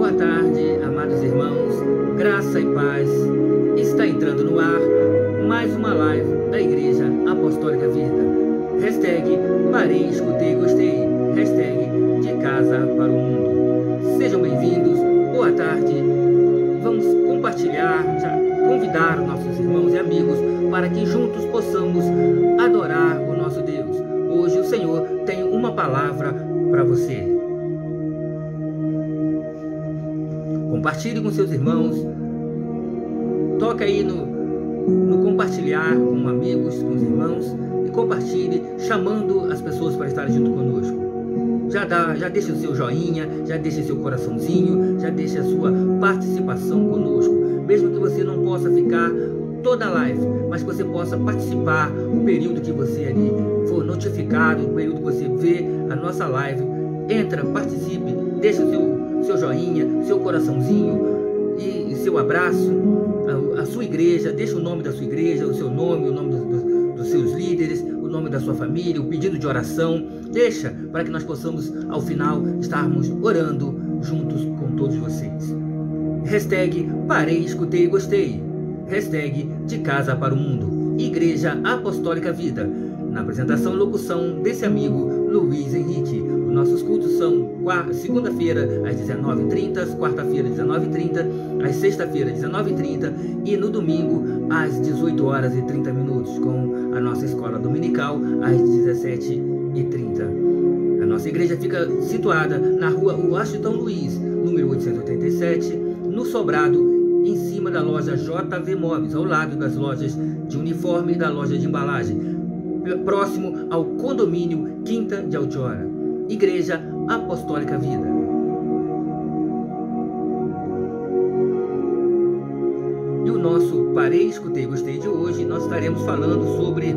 Boa tarde, amados irmãos, graça e paz. Está entrando no ar mais uma live da Igreja Apostólica Vida. Hashtag parei, escutei, gostei. Hashtag de casa para o mundo. Sejam bem-vindos, boa tarde. Vamos compartilhar, convidar nossos irmãos e amigos para que juntos possamos adorar o nosso Deus. Hoje o Senhor tem uma palavra para você. Compartilhe com seus irmãos, toca aí no compartilhar com amigos, com os irmãos, e compartilhe chamando as pessoas para estarem junto conosco. Já deixa o seu joinha, já deixa o seu coraçãozinho, já deixa a sua participação conosco, mesmo que você não possa ficar toda a live, mas que você possa participar o período que você ali for notificado, o período que você vê a nossa live. Entra, participe, deixa o seu joinha, seu coraçãozinho e seu abraço, a sua igreja, deixa o nome da sua igreja, o seu nome, o nome dos seus líderes, o nome da sua família, o pedido de oração, deixa para que nós possamos ao final estarmos orando juntos com todos vocês. Hashtag parei, escutei, gostei. Hashtag de casa para o mundo. Igreja Apostólica Vida. Na apresentação e locução desse amigo Luiz Henrique. Os nossos cultos são segunda-feira às 19h30, quarta-feira às 19h30, às sexta-feira às 19h30 e no domingo às 18h30 com a nossa escola dominical às 17h30. A nossa igreja fica situada na rua Washington Luiz, número 887, no Sobrado, em cima da loja JV Móveis, ao lado das lojas de uniforme e da loja de embalagem, próximo ao condomínio Quinta de Altiora. Igreja Apostólica Vida. E o nosso Parei, Escutei, Gostei de hoje, nós estaremos falando sobre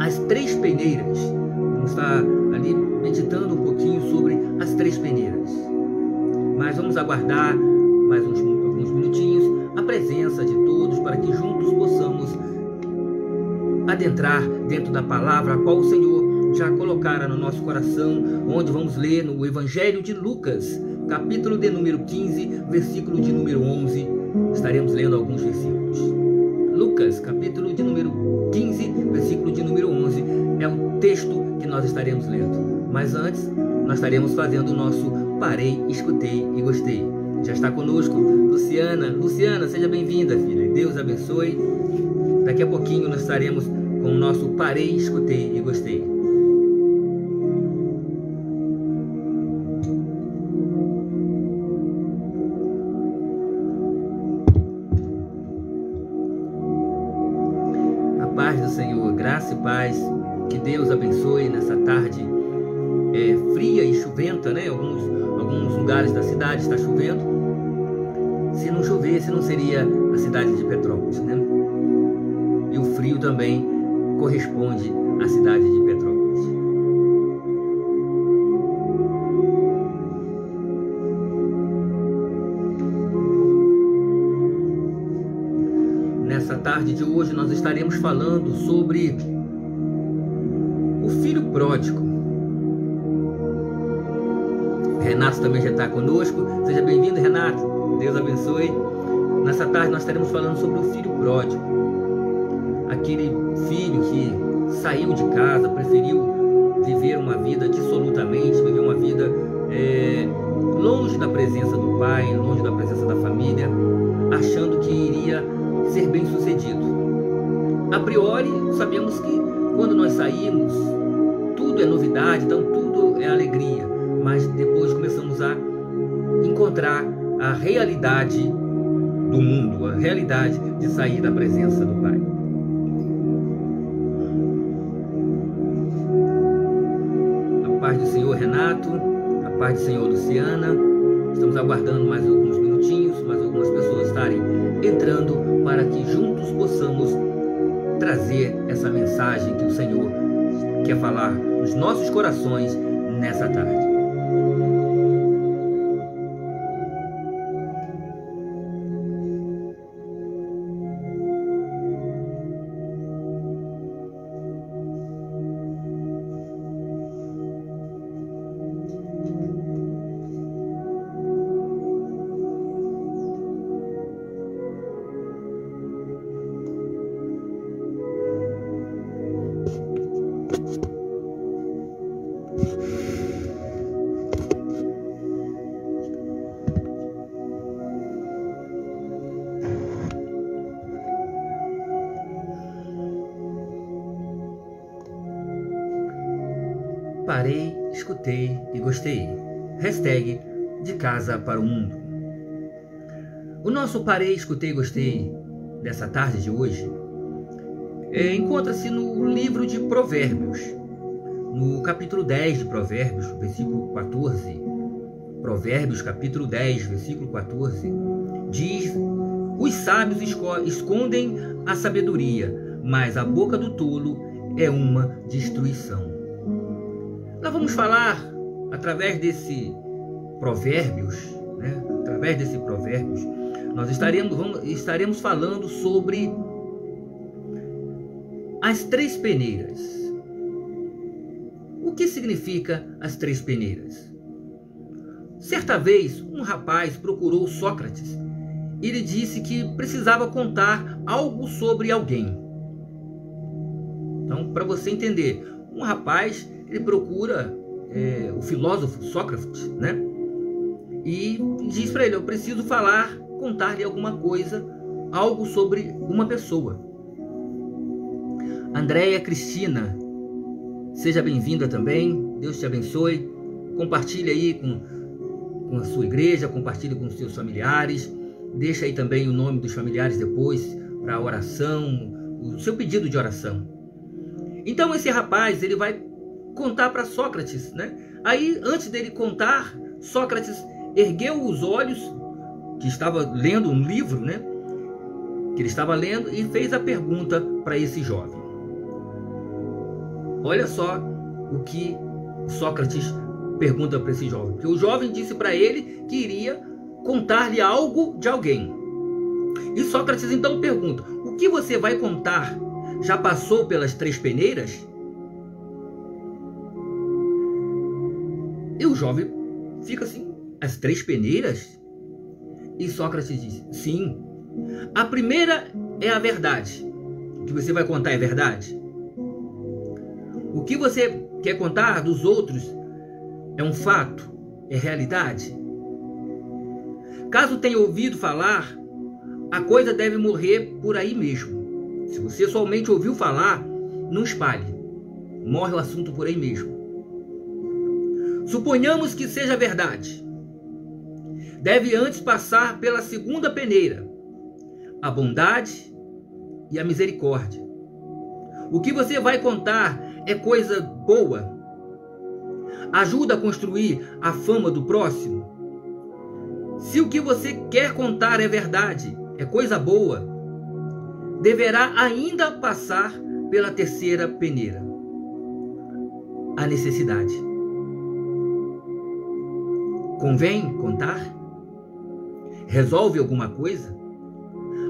as três peneiras. Vamos estar ali meditando um pouquinho sobre as três peneiras. Mas vamos aguardar mais alguns minutinhos a presença de todos para que juntos possamos adentrar dentro da palavra a qual o Senhor já colocara no nosso coração, onde vamos ler no Evangelho de Lucas, capítulo de número 15, versículo de número 11. Estaremos lendo alguns versículos. Lucas, capítulo de número 15, versículo de número 11, é o texto que nós estaremos lendo. Mas antes, nós estaremos fazendo o nosso Parei, Escutei e Gostei. Já está conosco Luciana. Luciana, seja bem-vinda, filha. Deus abençoe. Daqui a pouquinho nós estaremos com o nosso Parei, Escutei e Gostei. A paz do Senhor, graça e paz. Que Deus abençoe nessa tarde fria e chuventa, né? Alguns lugares da cidade está chovendo. Se não chovesse, não seria a cidade de Petrópolis, né? E o frio também corresponde à cidade de Petrópolis. Nessa tarde de hoje nós estaremos falando sobre o filho pródigo. Renato também já está conosco. Seja bem-vindo, Renato. Deus abençoe. Nessa tarde nós estaremos falando sobre o filho pródigo. Aquele filho que saiu de casa, preferiu viver uma vida dissolutamente, viver uma vida longe da presença do pai, longe da presença da família, achando que iria ser bem sucedido. A priori, sabemos que quando nós saímos, tudo é novidade, então tudo é alegria. Mas depois começamos a encontrar a realidade do mundo, a realidade de sair da presença do Pai. A paz do Senhor, Renato, a paz do Senhor, Luciana. Estamos aguardando mais alguns minutinhos, mais algumas pessoas estarem entrando para que juntos possamos trazer essa mensagem que o Senhor quer falar nos nossos corações nessa tarde. Parei, escutei e gostei. Hashtag de casa para o mundo. O nosso parei, escutei e gostei dessa tarde de hoje encontra-se no livro de Provérbios, no capítulo 10 de Provérbios, versículo 14. Provérbios, capítulo 10, versículo 14, diz: os sábios escondem a sabedoria, mas a boca do tolo é uma destruição. Nós vamos falar, através desse Provérbios, através desse Provérbios, nós estaremos falando sobre as três peneiras. O que significa as três peneiras? Certa vez, um rapaz procurou Sócrates e lhe disse que precisava contar algo sobre alguém. Então, para você entender, um rapaz, ele procura o filósofo Sócrates, e diz para ele: eu preciso contar-lhe alguma coisa, algo sobre uma pessoa. Andréia Cristina, seja bem-vinda também, Deus te abençoe. Compartilhe aí com a sua igreja, compartilhe com os seus familiares, deixa aí também o nome dos familiares depois para a oração, o seu pedido de oração. Então esse rapaz, ele vai contar para Sócrates, Aí, antes dele contar, Sócrates ergueu os olhos, que estava lendo um livro, que ele estava lendo, e fez a pergunta para esse jovem. Olha só o que Sócrates pergunta para esse jovem. Porque o jovem disse para ele que iria contar-lhe algo de alguém. E Sócrates então pergunta: o que você vai contar? Já passou pelas três peneiras? E o jovem fica assim: as três peneiras? E Sócrates diz: sim. A primeira é a verdade. O que você vai contar é verdade? O que você quer contar dos outros é um fato? É realidade? Caso tenha ouvido falar, a coisa deve morrer por aí mesmo. Se você somente ouviu falar, não espalhe. Morre o assunto por aí mesmo. Suponhamos que seja verdade. Deve antes passar pela segunda peneira, a bondade e a misericórdia. O que você vai contar é coisa boa? Ajuda a construir a fama do próximo? Se o que você quer contar é verdade, é coisa boa, deverá ainda passar pela terceira peneira, a necessidade. Convém contar? Resolve alguma coisa?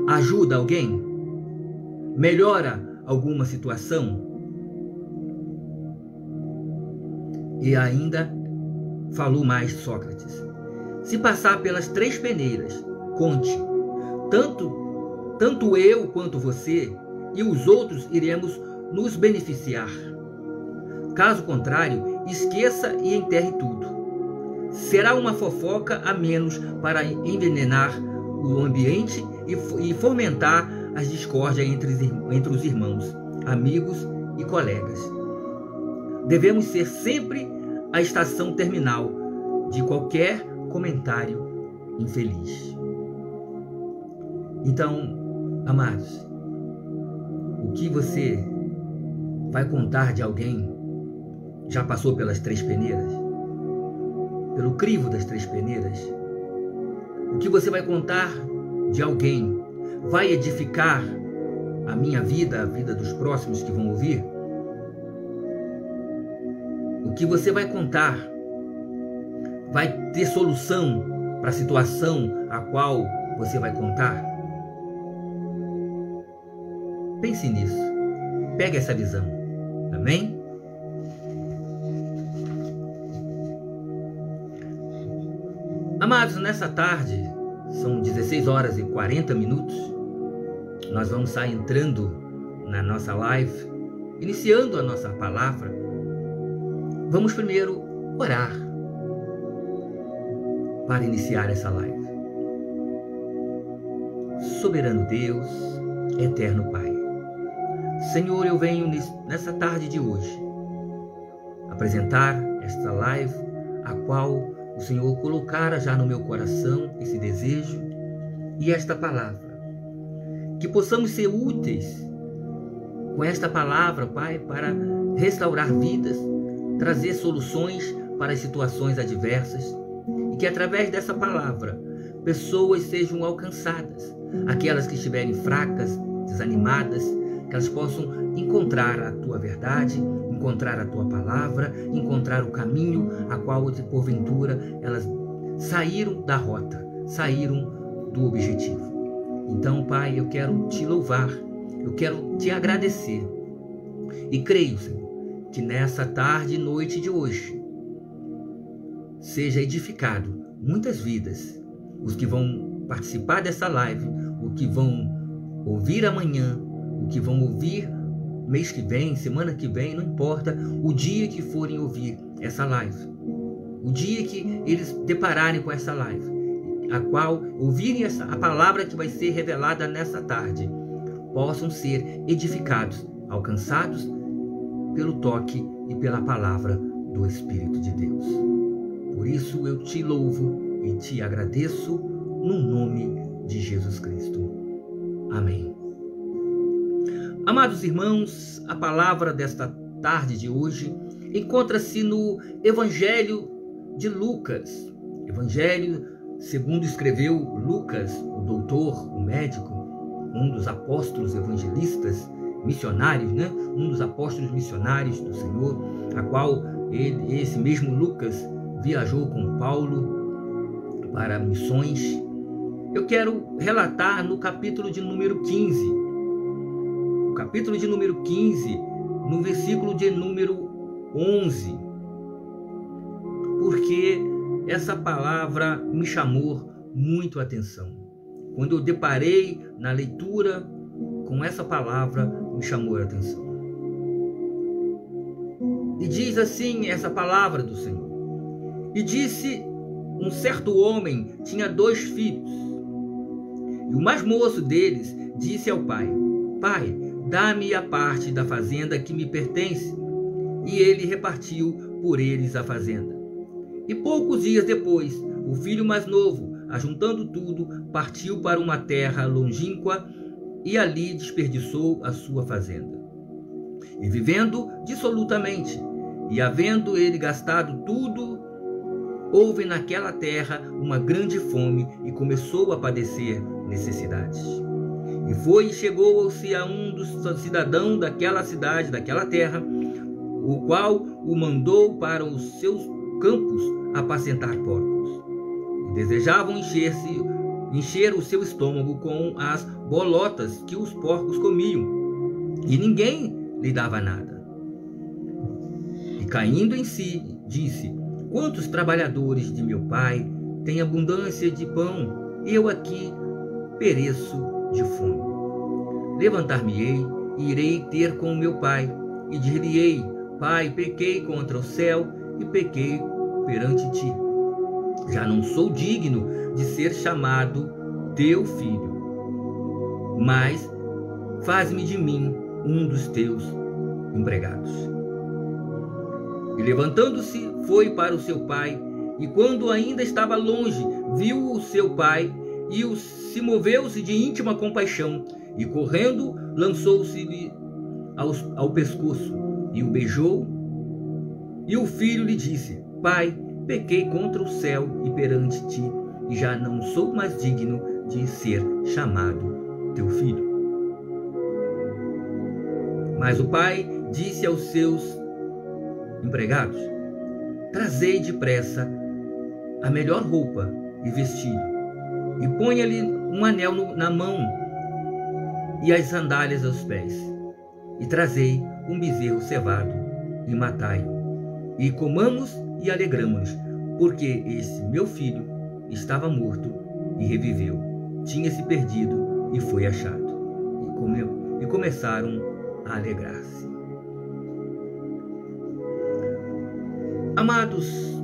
Ajuda alguém? Melhora alguma situação? E ainda falou mais Sócrates: se passar pelas três peneiras, conte. Tanto eu quanto você e os outros iremos nos beneficiar. Caso contrário, esqueça e enterre tudo. Será uma fofoca a menos para envenenar o ambiente e fomentar as discórdias entre os irmãos, amigos e colegas. Devemos ser sempre a estação terminal de qualquer comentário infeliz. Então, amados, o que você vai contar de alguém já passou pelas três peneiras? Pelo crivo das três peneiras? O que você vai contar de alguém vai edificar a minha vida, a vida dos próximos que vão ouvir? O que você vai contar vai ter solução para a situação a qual você vai contar? Pense nisso. Pegue essa visão. Amém? Amados, nessa tarde, são 16 horas e 40 minutos, nós vamos estar entrando na nossa live, iniciando a nossa palavra. Vamos primeiro orar para iniciar essa live. Soberano Deus, eterno Pai, Senhor, eu venho nessa tarde de hoje apresentar esta live, a qual o Senhor colocara já no meu coração esse desejo e esta palavra. Que possamos ser úteis com esta palavra, Pai, para restaurar vidas, trazer soluções para as situações adversas, e que através dessa palavra pessoas sejam alcançadas, aquelas que estiverem fracas, desanimadas, que elas possam encontrar a Tua verdade, encontrar a Tua palavra, encontrar o caminho a qual, porventura, elas saíram da rota, saíram do objetivo. Então, Pai, eu quero Te louvar, eu quero Te agradecer e creio, Senhor, que nessa tarde e noite de hoje seja edificado muitas vidas, os que vão participar dessa live, os que vão ouvir amanhã, os que vão ouvir mês que vem, semana que vem, não importa o dia que forem ouvir essa live, o dia que eles depararem com essa live, a qual ouvirem a palavra que vai ser revelada nessa tarde, possam ser edificados, alcançados pelo toque e pela palavra do Espírito de Deus. Por isso eu Te louvo e Te agradeço no nome de Jesus Cristo. Amém. Amados irmãos, a palavra desta tarde de hoje encontra-se no Evangelho de Lucas. Evangelho segundo escreveu Lucas, o doutor, o médico, um dos apóstolos evangelistas, missionários, né? Um dos apóstolos missionários do Senhor, a qual esse mesmo Lucas viajou com Paulo para missões. Eu quero relatar no capítulo de número 15, o capítulo de número 15, no versículo de número 11, porque essa palavra me chamou muito a atenção. Quando eu deparei na leitura com essa palavra, me chamou a atenção. E diz assim essa palavra do Senhor: e disse, um certo homem tinha 2 filhos, e o mais moço deles disse ao pai: Pai, dá-me a parte da fazenda que me pertence. E ele repartiu por eles a fazenda. E poucos dias depois, o filho mais novo, ajuntando tudo, partiu para uma terra longínqua e ali desperdiçou a sua fazenda. E vivendo dissolutamente, e havendo ele gastado tudo, houve naquela terra uma grande fome e começou a padecer necessidades. E foi e chegou-se a um dos cidadãos daquela cidade, daquela terra, o qual o mandou para os seus campos apacentar porcos. E desejavam encher o seu estômago com as bolotas que os porcos comiam, e ninguém lhe dava nada. E caindo em si, disse: Quantos trabalhadores de meu pai têm abundância de pão, e eu aqui pereço de fome. Levantar-me-ei e irei ter com meu pai, e dir-lhe-ei: Pai, pequei contra o céu e pequei perante ti. Já não sou digno de ser chamado teu filho, mas faz-me de mim um dos teus empregados. E levantando-se, foi para o seu pai, e quando ainda estava longe, viu o seu pai, e se moveu-se de íntima compaixão, e correndo, lançou-se-lhe ao pescoço, e o beijou. E o filho lhe disse: Pai, pequei contra o céu e perante ti, e já não sou mais digno de ser chamado teu filho. Mas o pai disse aos seus empregados: Trazei depressa a melhor roupa e vestido, e ponha-lhe um anel na mão e as sandálias aos pés, e trazei um bezerro cevado e matai-o, e comamos e alegramo-nos, porque esse meu filho estava morto e reviveu, tinha-se perdido e foi achado. E começaram a alegrar-se. Amados,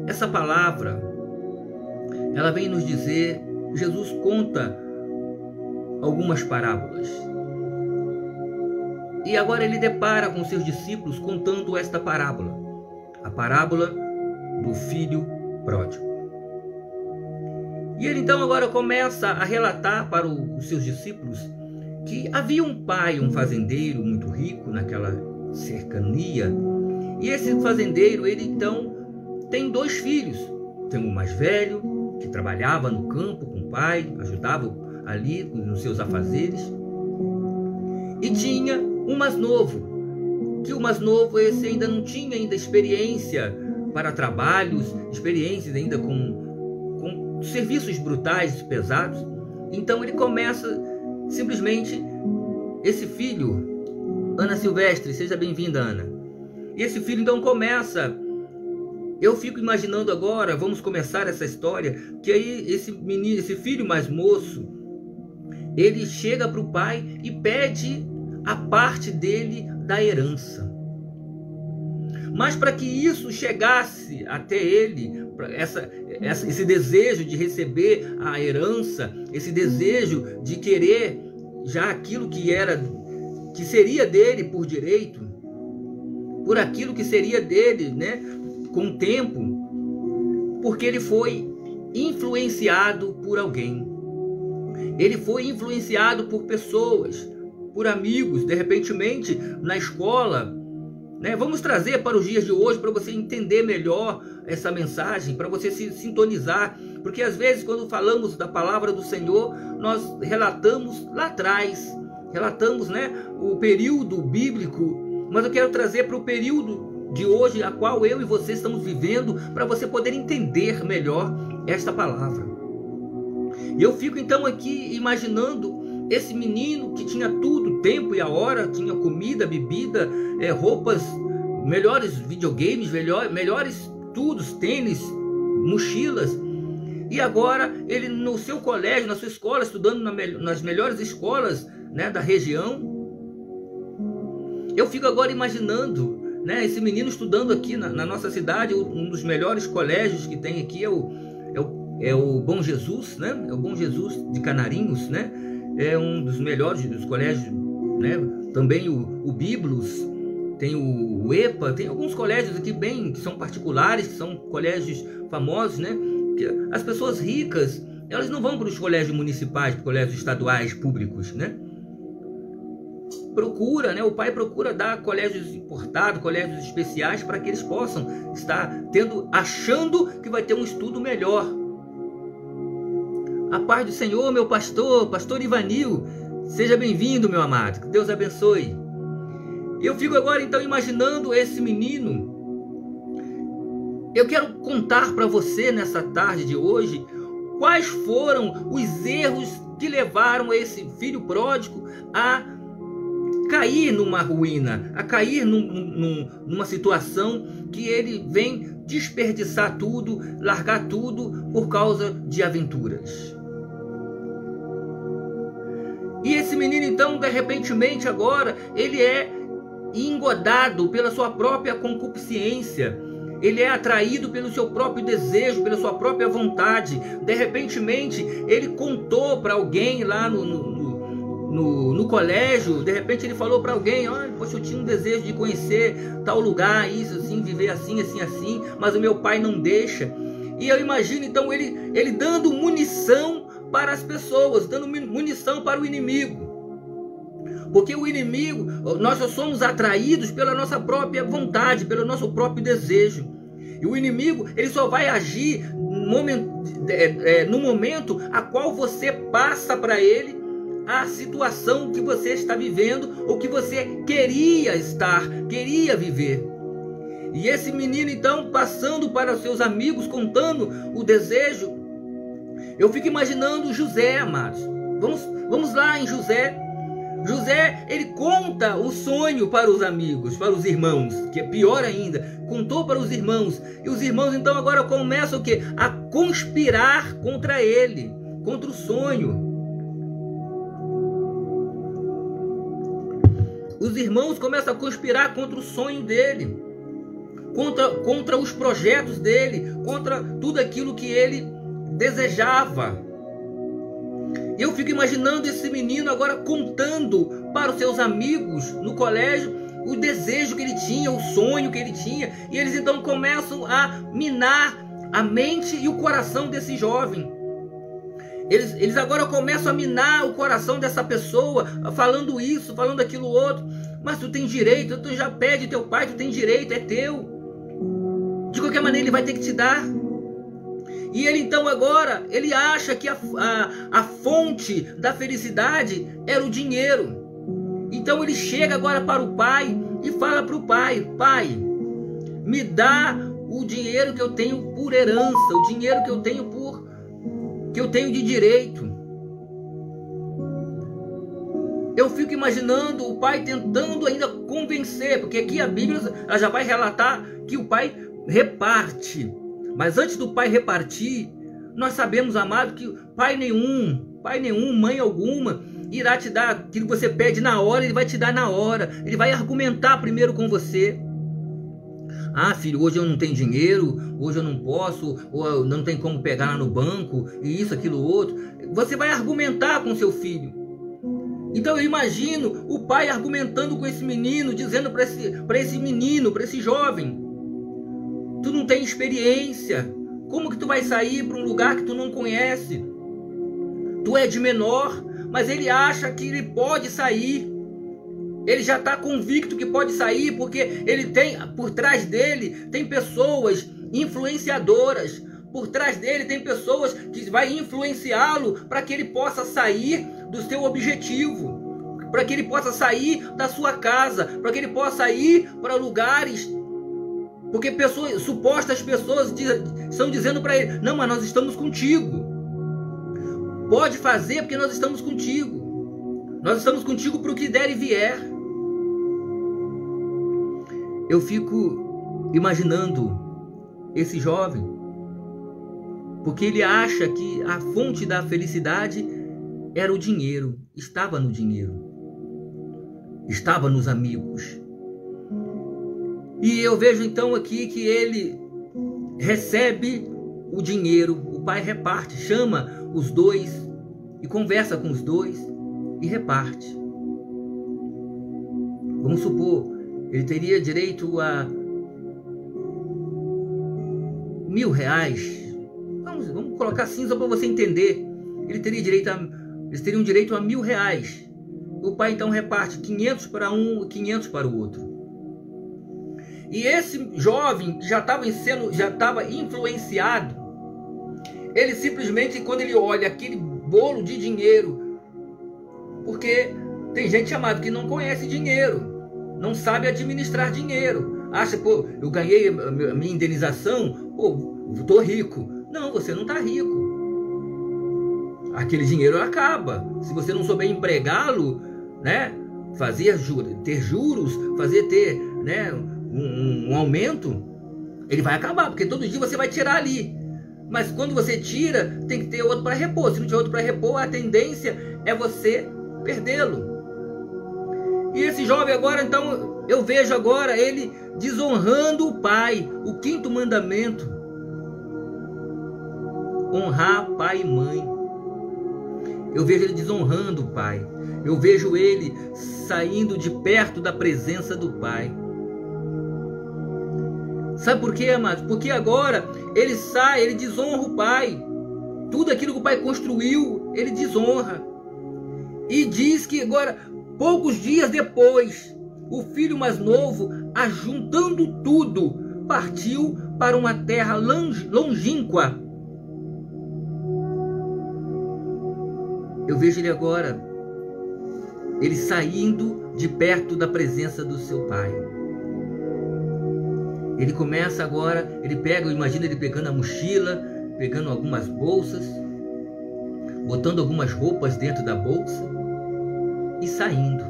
essa palavra, ela vem nos dizer, Jesus conta algumas parábolas. E agora ele depara com seus discípulos contando esta parábola, a parábola do filho pródigo. E ele então agora começa a relatar para os seus discípulos que havia um pai, um fazendeiro muito rico naquela cercania. E esse fazendeiro, ele então tem 2 filhos. Tem um mais velho, que trabalhava no campo com o pai, ajudava ali nos seus afazeres. E tinha um mais novo, que o mais novo esse ainda não tinha ainda experiência para trabalhos, experiências ainda com serviços brutais, pesados. Então ele começa simplesmente, esse filho, Ana Silvestre, seja bem-vinda, Ana. E esse filho então começa, eu fico imaginando agora, vamos começar essa história, que aí esse menino, esse filho mais moço, ele chega para o pai e pede a parte dele da herança. Mas para que isso chegasse até ele, esse desejo de receber a herança, esse desejo de querer já aquilo que seria dele por direito, por aquilo que seria dele, né, com o tempo, porque ele foi influenciado por alguém. Ele foi influenciado por pessoas, por amigos, de repentemente na escola, né? Vamos trazer para os dias de hoje para você entender melhor essa mensagem, para você se sintonizar, porque às vezes quando falamos da palavra do Senhor, nós relatamos lá atrás, relatamos, né, o período bíblico, mas eu quero trazer para o período de hoje, a qual eu e você estamos vivendo, para você poder entender melhor esta palavra. E eu fico então aqui imaginando esse menino que tinha tudo, tempo e a hora, tinha comida, bebida, roupas, melhores videogames, melhores tudos, tênis, mochilas. E agora ele no seu colégio, na sua escola, estudando nas melhores escolas, né, da região. Eu fico agora imaginando, né, esse menino estudando aqui na nossa cidade, um dos melhores colégios que tem aqui é o Bom Jesus, né? É o Bom Jesus de Canarinhos, né? É um dos melhores dos colégios, né? Também o Biblos, tem o EPA, tem alguns colégios aqui que são particulares, que são colégios famosos, né? Que as pessoas ricas, elas não vão para os colégios municipais, para os colégios estaduais públicos, né? Procura, né? O pai procura dar colégios importados, colégios especiais, para que eles possam estar achando que vai ter um estudo melhor. A paz do Senhor, meu pastor Ivanil, seja bem-vindo, meu amado, que Deus abençoe. Eu fico agora então imaginando esse menino. Eu quero contar para você nessa tarde de hoje quais foram os erros que levaram esse filho pródigo a cair numa ruína, a cair numa situação que ele vem desperdiçar tudo, largar tudo por causa de aventuras. E esse menino então, de repentemente agora, ele é engodado pela sua própria concupiscência. Ele é atraído pelo seu próprio desejo, pela sua própria vontade. De repentemente, ele contou para alguém lá no colégio. De repente ele falou para alguém: olha, poxa, eu tinha um desejo de conhecer tal lugar, isso assim, viver assim, assim, assim, mas o meu pai não deixa. E eu imagino então ele dando munição para as pessoas, dando munição para o inimigo. Porque o inimigo, nós só somos atraídos pela nossa própria vontade, pelo nosso próprio desejo. E o inimigo, ele só vai agir no momento a qual você passa para ele a situação que você está vivendo ou que você queria viver. E esse menino então, passando para os seus amigos, contando o desejo, eu fico imaginando José, amados. Vamos lá em José. José, ele conta o sonho para os amigos, para os irmãos, que é pior ainda, contou para os irmãos, e os irmãos então agora começam o quê? A conspirar contra ele, contra o sonho. Os irmãos começam a conspirar contra o sonho dele, contra os projetos dele, contra tudo aquilo que ele desejava. Eu fico imaginando esse menino agora contando para os seus amigos no colégio o desejo que ele tinha, o sonho que ele tinha. E eles então começam a minar a mente e o coração desse jovem. Eles agora começam a minar o coração dessa pessoa, falando isso, falando aquilo outro. Mas tu tem direito, tu já pede teu pai, tu tem direito, é teu. De qualquer maneira ele vai ter que te dar. E ele então agora, ele acha que a fonte da felicidade era o dinheiro. Então ele chega agora para o pai e fala para o pai: pai, me dá o dinheiro que eu tenho por herança, o dinheiro que eu tenho de direito. Eu fico imaginando o pai tentando ainda convencer, porque aqui a Bíblia ela já vai relatar que o pai reparte. Mas antes do pai repartir, nós sabemos, amado, que pai nenhum, mãe alguma, irá te dar aquilo que você pede na hora. Ele vai te dar na hora. Ele vai argumentar primeiro com você. Ah, filho, hoje eu não tenho dinheiro, hoje eu não posso, ou não tem como pegar lá no banco, e isso, aquilo, outro. Você vai argumentar com seu filho. Então eu imagino o pai argumentando com esse menino, dizendo para esse menino, para esse jovem: tu não tem experiência. Como que tu vai sair para um lugar que tu não conhece? Tu é de menor, mas ele acha que ele pode sair. Ele já está convicto que pode sair, porque ele tem, por trás dele, tem pessoas influenciadoras. Por trás dele tem pessoas que vai influenciá-lo para que ele possa sair do seu objetivo, para que ele possa sair da sua casa, para que ele possa ir para lugares. Porque supostas pessoas estão dizendo para ele: não, mas nós estamos contigo. Pode fazer porque nós estamos contigo. Nós estamos contigo para o que der e vier. Eu fico imaginando esse jovem, porque ele acha que a fonte da felicidade era o dinheiro. Estava no dinheiro. Estava nos amigos. E eu vejo então aqui que ele recebe o dinheiro, o pai reparte, chama os dois e conversa com os dois e reparte. Vamos supor, ele teria direito a R$1.000. Vamos colocar assim só para você entender. Eles teriam direito a R$1.000. O pai então reparte 500 para um e 500 para o outro. E esse jovem que já estava influenciado, ele simplesmente, quando ele olha aquele bolo de dinheiro, porque tem gente chamada que não conhece dinheiro, não sabe administrar dinheiro, acha, pô, eu ganhei a minha indenização, pô, eu tô rico. Não, você não tá rico. Aquele dinheiro acaba. Se você não souber empregá-lo, né, ter juros, ter, né, um aumento, ele vai acabar, porque todo dia você vai tirar ali. Mas quando você tira, tem que ter outro para repor. Se não tiver outro para repor, a tendência é você perdê-lo. E esse jovem agora, então, eu vejo agora ele desonrando o pai, o 5º mandamento: honrar pai e mãe. Eu vejo ele desonrando o pai. Eu vejo ele saindo de perto da presença do pai. Sabe por quê, amados? Porque agora ele sai, ele desonra o pai. Tudo aquilo que o pai construiu, ele desonra. E diz que agora, poucos dias depois, o filho mais novo, ajuntando tudo, partiu para uma terra longínqua. Eu vejo ele agora, ele saindo de perto da presença do seu pai. Ele começa agora, imagina ele pegando a mochila, pegando algumas bolsas, botando algumas roupas dentro da bolsa e saindo.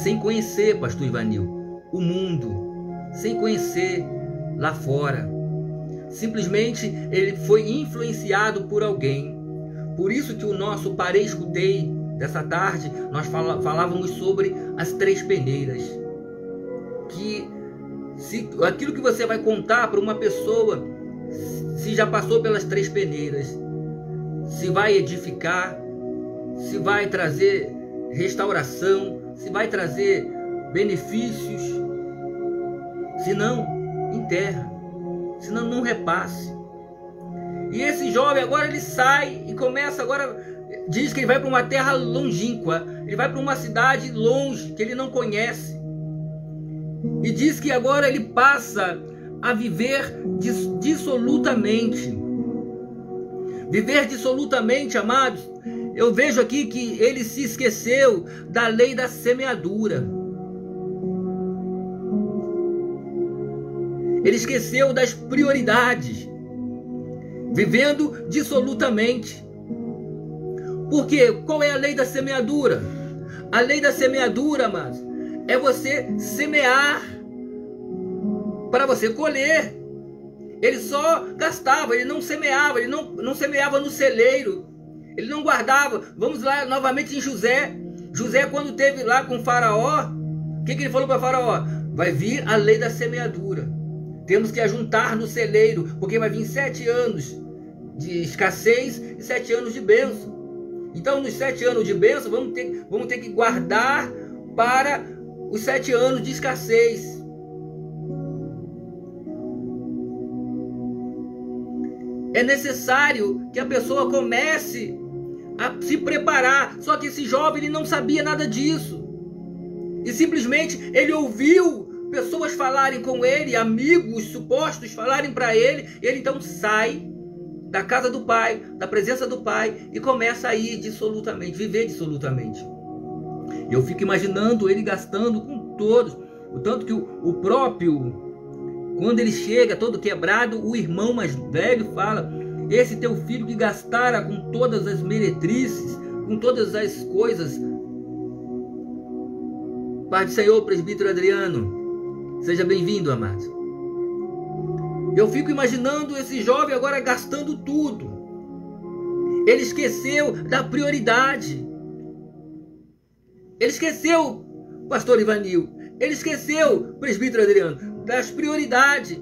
Sem conhecer, pastor Ivanil, o mundo, sem conhecer lá fora. Simplesmente ele foi influenciado por alguém. Por isso que o nosso Parei Escutei dessa tarde, nós falávamos sobre as 3 peneiras. Que se aquilo que você vai contar para uma pessoa, se já passou pelas 3 peneiras, se vai edificar, se vai trazer restauração, se vai trazer benefícios. Se não, enterra. Se não, não repasse. E esse jovem agora ele sai e começa agora, diz que ele vai para uma terra longínqua, ele vai para uma cidade longe que ele não conhece. E diz que agora ele passa a viver dissolutamente. Viver dissolutamente, amados, eu vejo aqui que ele se esqueceu da lei da semeadura. Ele esqueceu das prioridades, vivendo dissolutamente. Porque qual é a lei da semeadura? A lei da semeadura, amados, é você semear para você colher. Ele só gastava, ele não semeava, ele não semeava no celeiro, ele não guardava. Vamos lá novamente em José. José, quando esteve lá com Faraó, o que ele falou para Faraó? Vai vir a lei da semeadura. Temos que ajuntar no celeiro, porque vai vir 7 anos de escassez e 7 anos de bênção. Então, nos 7 anos de bênção, vamos ter que guardar para os 7 anos de escassez. É necessário que a pessoa comece a se preparar. Só que esse jovem ele não sabia nada disso. E simplesmente ele ouviu pessoas falarem com ele, amigos supostos falarem para ele. Ele então sai da casa do pai, da presença do pai, e começa a ir dissolutamente, viver dissolutamente. Eu fico imaginando ele gastando com todos. O tanto que o próprio, quando ele chega todo quebrado, o irmão mais velho fala: esse teu filho que gastara com todas as meretrices, com todas as coisas. Pai do Senhor, presbítero Adriano, seja bem-vindo, amado. Eu fico imaginando esse jovem agora gastando tudo. Ele esqueceu da prioridade. Ele esqueceu, pastor Ivanil, ele esqueceu, presbítero Adriano, das prioridades,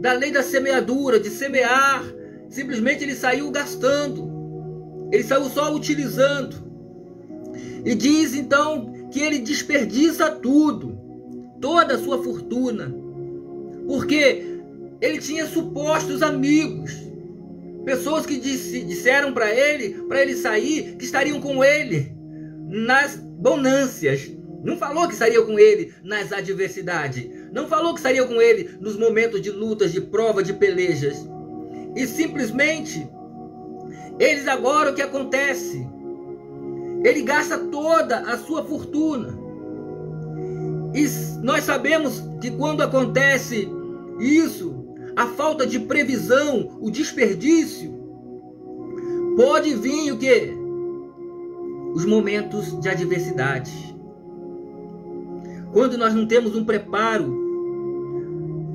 da lei da semeadura, de semear. Simplesmente ele saiu gastando, ele saiu só utilizando. E diz então que ele desperdiça tudo, toda a sua fortuna, porque ele tinha supostos amigos, pessoas que disseram para ele sair, que estariam com ele nas bonâncias. Não falou que estaria com ele nas adversidades. Não falou que estaria com ele nos momentos de lutas, de prova, de pelejas. E simplesmente, eles agora o que acontece? Ele gasta toda a sua fortuna. E nós sabemos que quando acontece isso, a falta de previsão, o desperdício, pode vir o quê? Os momentos de adversidade. Quando nós não temos um preparo,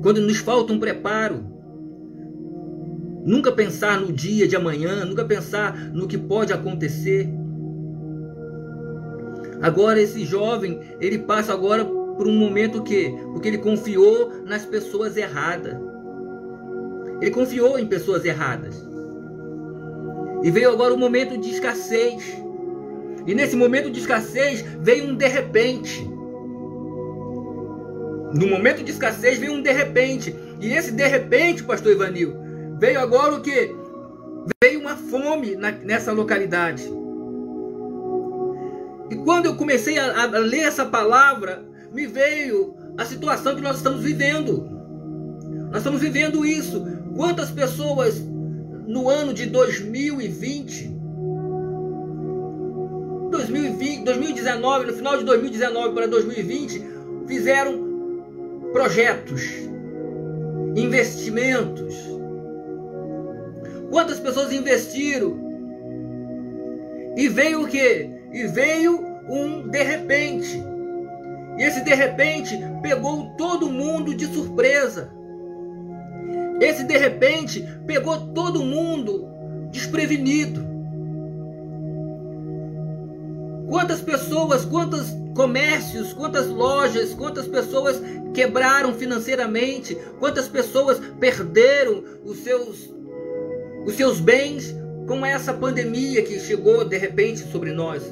quando nos falta um preparo, nunca pensar no dia de amanhã, nunca pensar no que pode acontecer. Agora esse jovem, ele passa agora por um momento que, porque ele confiou nas pessoas erradas. Ele confiou em pessoas erradas. E veio agora um momento de escassez. E nesse momento de escassez veio um de repente. No momento de escassez veio um de repente. E esse de repente, pastor Ivanil, veio agora o quê? Veio uma fome nessa localidade. E quando eu comecei a ler essa palavra, me veio a situação que nós estamos vivendo. Nós estamos vivendo isso. Quantas pessoas no ano de 2019, no final de 2019 para 2020, fizeram projetos, investimentos. Quantas pessoas investiram? E veio o quê? E veio um de repente. E esse de repente pegou todo mundo de surpresa. Esse de repente pegou todo mundo desprevenido. Quantas pessoas, quantos comércios, quantas lojas, quantas pessoas quebraram financeiramente, quantas pessoas perderam os seus bens com essa pandemia que chegou de repente sobre nós.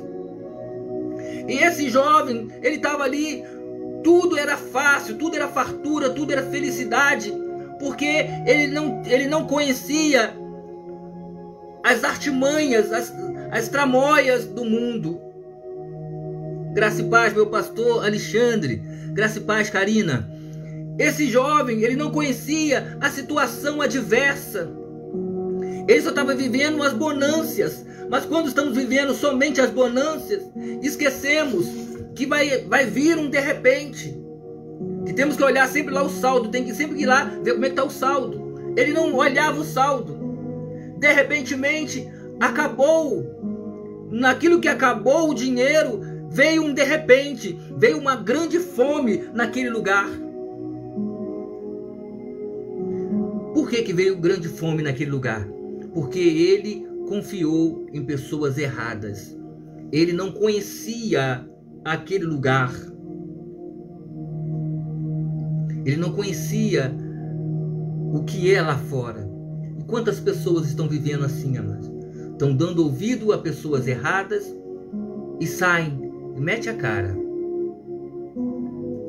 E esse jovem, ele estava ali, tudo era fácil, tudo era fartura, tudo era felicidade, porque ele não conhecia as artimanhas, as tramóias do mundo. Graça e paz, meu pastor Alexandre. Graça e paz, Karina. Esse jovem, ele não conhecia a situação adversa. Ele só estava vivendo as bonâncias. Mas quando estamos vivendo somente as bonâncias, esquecemos que vai vir um de repente. Que temos que olhar sempre lá o saldo. Tem que sempre ir lá ver como é que está o saldo. Ele não olhava o saldo. De repentemente, acabou. Naquilo que acabou o dinheiro, veio um de repente. Veio uma grande fome naquele lugar. Por que veio grande fome naquele lugar? Porque ele confiou em pessoas erradas. Ele não conhecia aquele lugar. Ele não conhecia o que é lá fora. E quantas pessoas estão vivendo assim, amados? Estão dando ouvido a pessoas erradas e saem e metem a cara.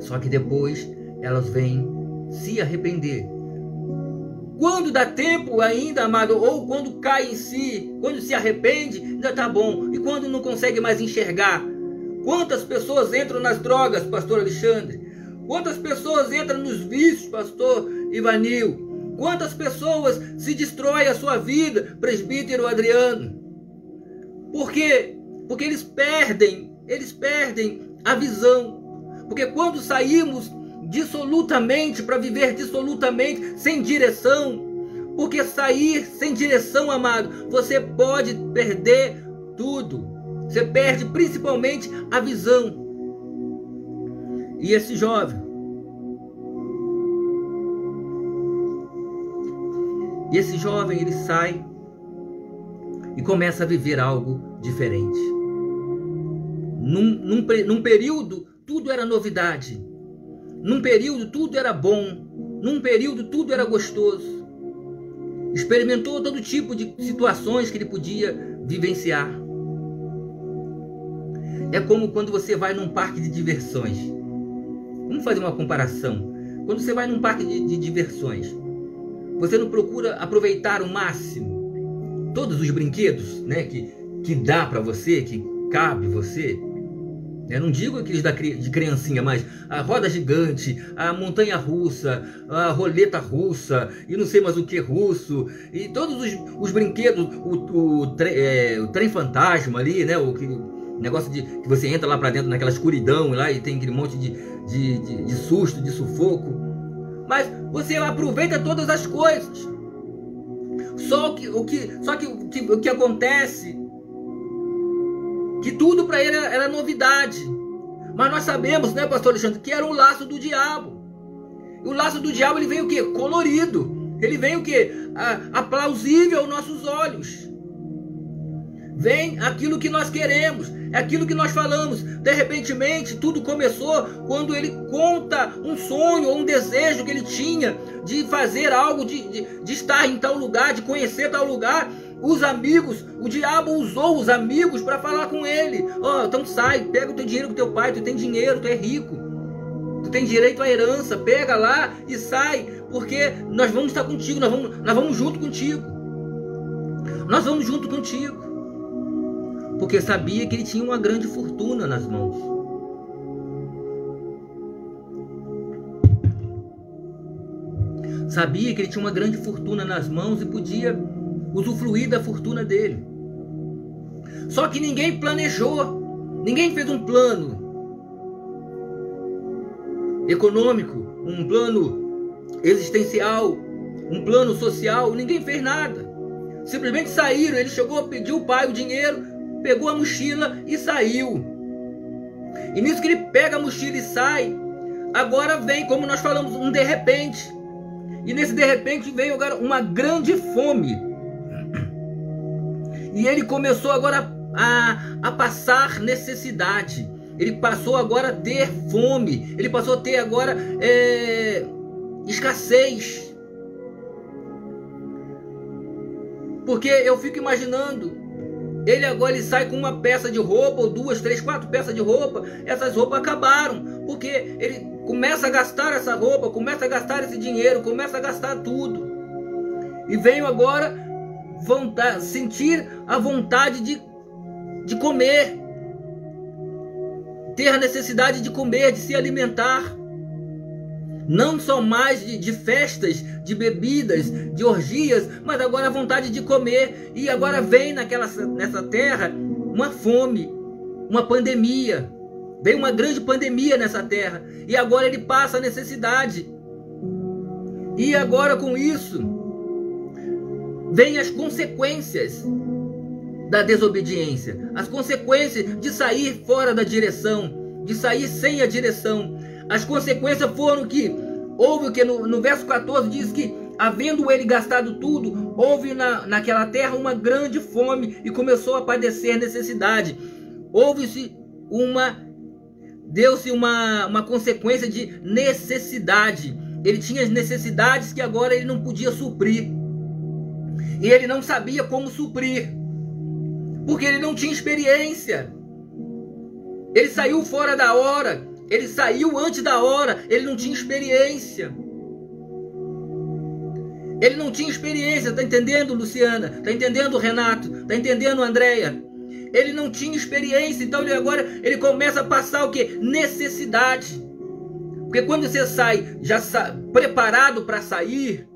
Só que depois elas vêm se arrepender. Quando dá tempo ainda, amado, ou quando cai em si, quando se arrepende, ainda tá bom. E quando não consegue mais enxergar? Quantas pessoas entram nas drogas, pastor Alexandre? Quantas pessoas entram nos vícios, pastor Ivanil? Quantas pessoas se destroem a sua vida, presbítero Adriano? Por quê? Porque eles perdem a visão. Porque quando saímos dissolutamente, para viver dissolutamente, sem direção, porque sair sem direção, amado, você pode perder tudo. Você perde principalmente a visão. E esse jovem, ele sai e começa a viver algo diferente. Num período, tudo era novidade. Num período, tudo era bom. Num período, tudo era gostoso. Experimentou todo tipo de situações que ele podia vivenciar. É como quando você vai num parque de diversões. Vamos fazer uma comparação. Quando você vai num parque de diversões, você não procura aproveitar o máximo todos os brinquedos, né, que dá para você, que cabe você. Eu não digo aqueles de criancinha, mas a roda gigante, a montanha russa, a roleta russa, e não sei mais o que russo, e todos os brinquedos, o trem fantasma ali, né? O negócio que você entra lá para dentro naquela escuridão lá e tem aquele monte de susto, de sufoco. Mas você aproveita todas as coisas. Só que o que acontece, que tudo para ele era novidade. Mas nós sabemos, né, pastor Alexandre, que era um laço do diabo. E o laço do diabo, ele vem o quê? Colorido. Ele vem o quê? Aplausível aos nossos olhos. Vem aquilo que nós queremos, é aquilo que nós falamos. De repentemente, tudo começou quando ele conta um sonho ou um desejo que ele tinha de fazer algo, de estar em tal lugar, de conhecer tal lugar. Os amigos, o diabo usou os amigos para falar com ele. Então sai, pega o teu dinheiro com teu pai, tu tem dinheiro, tu é rico. Tu tem direito à herança, pega lá e sai, porque nós vamos estar contigo, nós vamos junto contigo. Nós vamos junto contigo. Porque sabia que ele tinha uma grande fortuna nas mãos. Sabia que ele tinha uma grande fortuna nas mãos e podia usufruir da fortuna dele. Só que ninguém planejou, ninguém fez um plano econômico, um plano existencial, um plano social, ninguém fez nada. Simplesmente saíram, ele chegou, pediu ao pai o dinheiro, pegou a mochila e saiu. E nisso que ele pega a mochila e sai, agora vem, como nós falamos, um de repente. E nesse de repente veio agora uma grande fome. E ele começou agora a passar necessidade. Ele passou agora a ter fome. Ele passou a ter agora escassez. Porque eu fico imaginando, ele sai com uma peça de roupa, ou 2, 3, 4 peças de roupa, essas roupas acabaram, porque ele começa a gastar essa roupa, começa a gastar esse dinheiro, começa a gastar tudo. E veio agora sentir a vontade de comer, ter a necessidade de comer, de se alimentar. Não só mais de festas, de bebidas, de orgias, mas agora a vontade de comer. E agora vem nessa terra uma fome, uma pandemia. Veio uma grande pandemia nessa terra. E agora ele passa a necessidade. E agora com isso, vem as consequências da desobediência. As consequências de sair fora da direção, de sair sem a direção. As consequências foram que houve o que no verso 14 diz que, havendo ele gastado tudo, houve naquela terra uma grande fome e começou a padecer necessidade. Deu-se uma consequência de necessidade. Ele tinha as necessidades que agora ele não podia suprir. E ele não sabia como suprir, porque ele não tinha experiência. Ele saiu fora da hora. Ele saiu antes da hora, ele não tinha experiência. Ele não tinha experiência, tá entendendo, Luciana? Tá entendendo, Renato? Tá entendendo, Andréia? Ele não tinha experiência, então ele ele começa a passar o quê? Necessidade. Porque quando você sai, preparado para sair,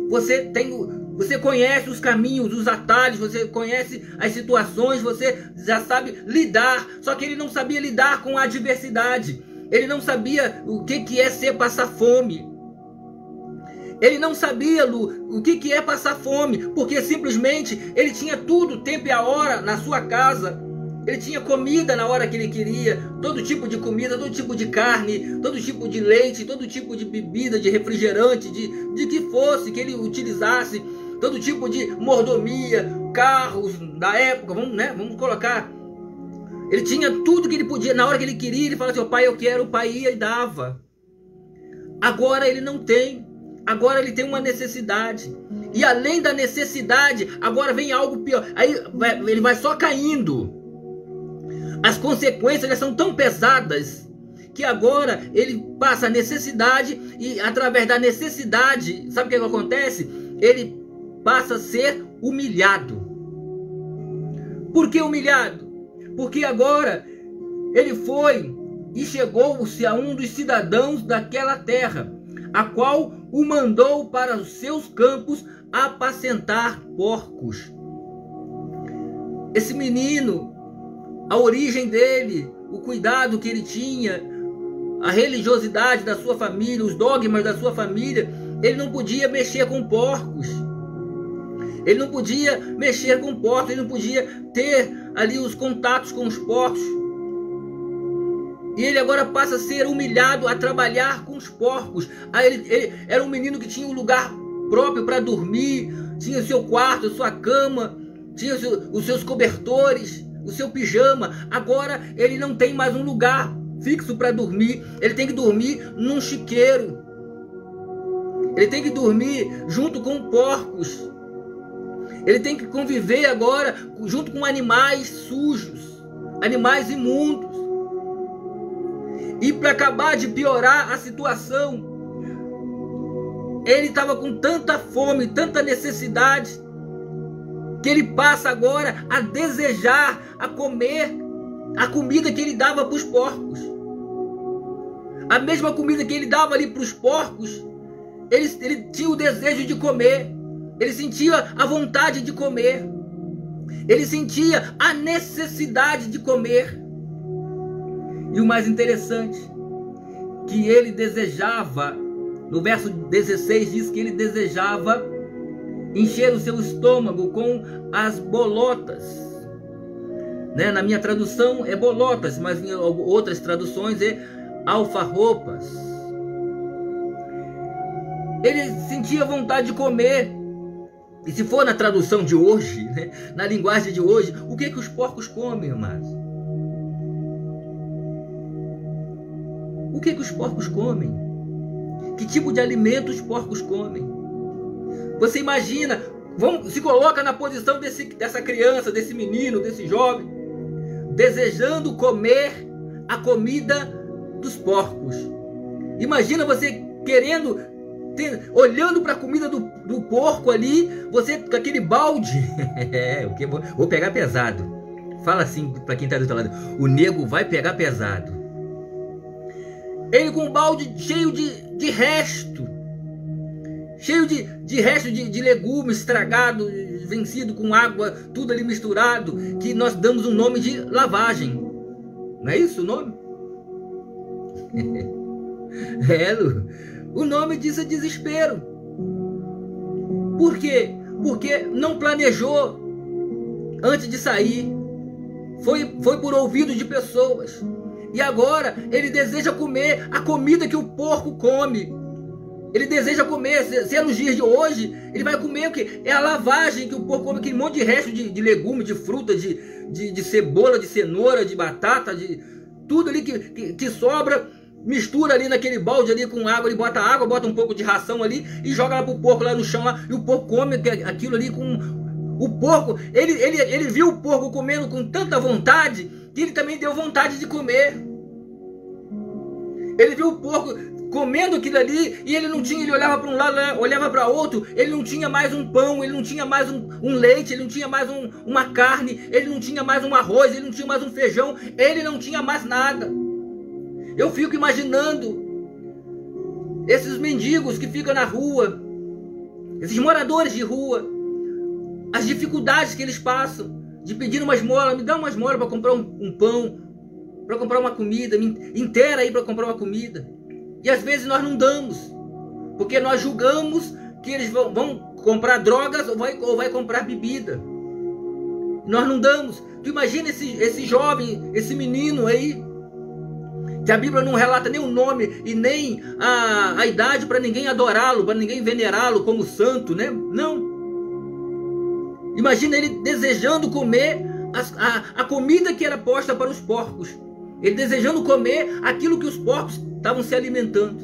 você conhece os caminhos, os atalhos, você conhece as situações, você já sabe lidar. Só que ele não sabia lidar com a adversidade. Ele não sabia o que é passar fome. Ele não sabia, Lu, o que é passar fome, porque simplesmente ele tinha tudo, tempo e a hora na sua casa. Ele tinha comida na hora que ele queria, todo tipo de comida, todo tipo de carne, todo tipo de leite, todo tipo de bebida, de refrigerante, de que fosse, que ele utilizasse. Todo tipo de mordomia, carros da época, vamos colocar. Ele tinha tudo que ele podia, na hora que ele queria, ele falava assim, pai, eu quero, o pai ia e dava. Agora ele não tem, agora ele tem uma necessidade. E além da necessidade, agora vem algo pior, aí ele vai só caindo. As consequências já são tão pesadas, que agora ele passa a necessidade, e através da necessidade, sabe o que acontece? Ele passa a ser humilhado. Por que humilhado? Porque agora ele foi e chegou-se a um dos cidadãos daquela terra, a qual o mandou para os seus campos apacentar porcos. Esse menino, a origem dele, o cuidado que ele tinha, a religiosidade da sua família, os dogmas da sua família, ele não podia mexer com porcos. Ele não podia mexer com porcos, ele não podia ter ali os contatos com os porcos. E ele agora passa a ser humilhado a trabalhar com os porcos. Ele era um menino que tinha um lugar próprio para dormir, tinha o seu quarto, a sua cama, tinha os seus cobertores, o seu pijama. Agora ele não tem mais um lugar fixo para dormir, ele tem que dormir num chiqueiro. Ele tem que dormir junto com porcos. Ele tem que conviver agora junto com animais sujos, animais imundos. E para acabar de piorar a situação, ele estava com tanta fome, tanta necessidade, que ele passa agora a desejar, a comer a comida que ele dava para os porcos. A mesma comida que ele dava ali para os porcos, ele tinha o desejo de comer. Ele sentia a vontade de comer. Ele sentia a necessidade de comer. E o mais interessante, que ele desejava, no verso 16 diz que ele desejava encher o seu estômago com as bolotas. Na minha tradução é bolotas, mas em outras traduções é alfarropas. Ele sentia vontade de comer. E se for na tradução de hoje, na linguagem de hoje, o que os porcos comem, amados? O que os porcos comem? Que tipo de alimento os porcos comem? Você imagina se coloca na posição dessa criança, desse menino, desse jovem, desejando comer a comida dos porcos. Imagina você querendo, olhando para a comida do porco ali, você com aquele balde. Vou pegar pesado. Fala assim para quem está do outro lado: o nego vai pegar pesado. Ele com um balde cheio de resto, cheio de resto de legumes estragado, vencido com água, tudo ali misturado, que nós damos um nome de lavagem. Não é isso o nome? Lu, o nome disso é desespero. Por quê? Porque não planejou antes de sair. Foi por ouvido de pessoas. E agora ele deseja comer a comida que o porco come. Ele deseja comer, se é nos dias de hoje, ele vai comer o quê? É a lavagem que o porco come, aquele monte de resto de legume, de fruta, de cebola, de cenoura, de batata, de tudo ali que sobra, mistura ali naquele balde ali com água, ele bota água, bota um pouco de ração ali e joga lá pro porco lá no chão lá, e o porco come aquilo ali com... O porco, ele viu o porco comendo com tanta vontade que ele também deu vontade de comer. Ele viu o porco comendo aquilo ali e ele não tinha, ele olhava para um lado, olhava para outro, ele não tinha mais um pão, ele não tinha mais um leite, ele não tinha mais uma carne, ele não tinha mais um arroz, ele não tinha mais um feijão, ele não tinha mais nada. Eu fico imaginando esses mendigos que ficam na rua, esses moradores de rua, as dificuldades que eles passam de pedir uma esmola, me dá uma esmola para comprar um pão, para comprar uma comida, inteira aí para comprar uma comida. E às vezes nós não damos, porque nós julgamos que eles vão comprar drogas ou vai comprar bebida. Nós não damos. Tu imagina esse jovem, esse menino aí, que a Bíblia não relata nem o nome e nem a idade para ninguém adorá-lo, para ninguém venerá-lo como santo, né? Não. Imagina ele desejando comer a comida que era posta para os porcos. Ele desejando comer aquilo que os porcos estavam se alimentando.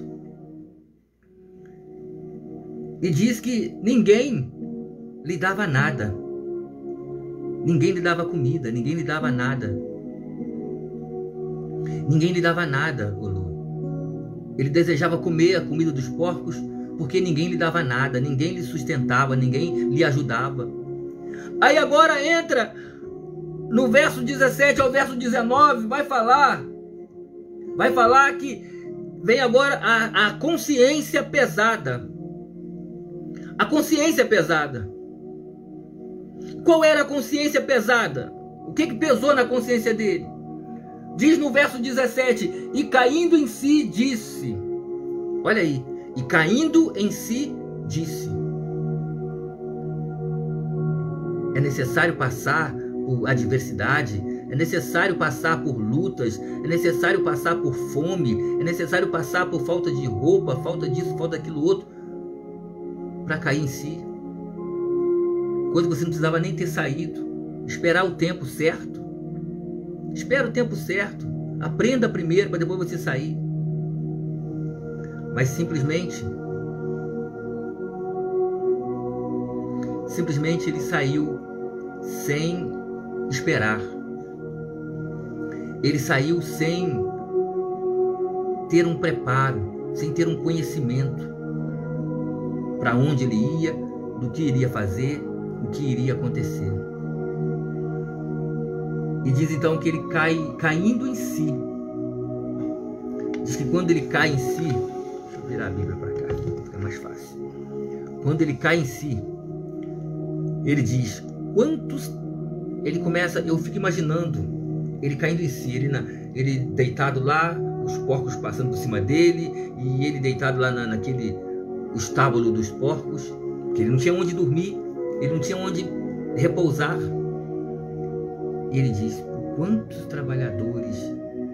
E diz que ninguém lhe dava nada. Ninguém lhe dava comida, ninguém lhe dava nada. Ninguém lhe dava nada, Lu. Ele desejava comer a comida dos porcos porque ninguém lhe dava nada, ninguém lhe sustentava, ninguém lhe ajudava. Aí agora entra no verso 17 ao verso 19, vai falar que vem agora a consciência pesada. A consciência pesada. Qual era a consciência pesada? O que pesou na consciência dele? Diz no verso 17, e caindo em si disse. Olha aí, e caindo em si disse. É necessário passar por adversidade, é necessário passar por lutas, é necessário passar por fome, é necessário passar por falta de roupa, falta disso, falta daquilo outro, para cair em si. Coisa que você não precisava nem ter saído. Esperar o tempo certo. Espera o tempo certo. Aprenda primeiro para depois você sair. Mas simplesmente ele saiu sem esperar. Ele saiu sem ter um preparo, sem ter um conhecimento para onde ele ia, do que iria fazer, o que iria acontecer. E diz então que ele caindo em si. Diz que quando ele cai em si, deixa eu virar a Bíblia para cá, fica mais fácil. Quando ele cai em si, ele diz, ele começa, eu fico imaginando, ele caindo em si, ele deitado lá, os porcos passando por cima dele, e ele deitado lá naquele estábulo dos porcos, que ele não tinha onde dormir, ele não tinha onde repousar. E ele diz, quantos trabalhadores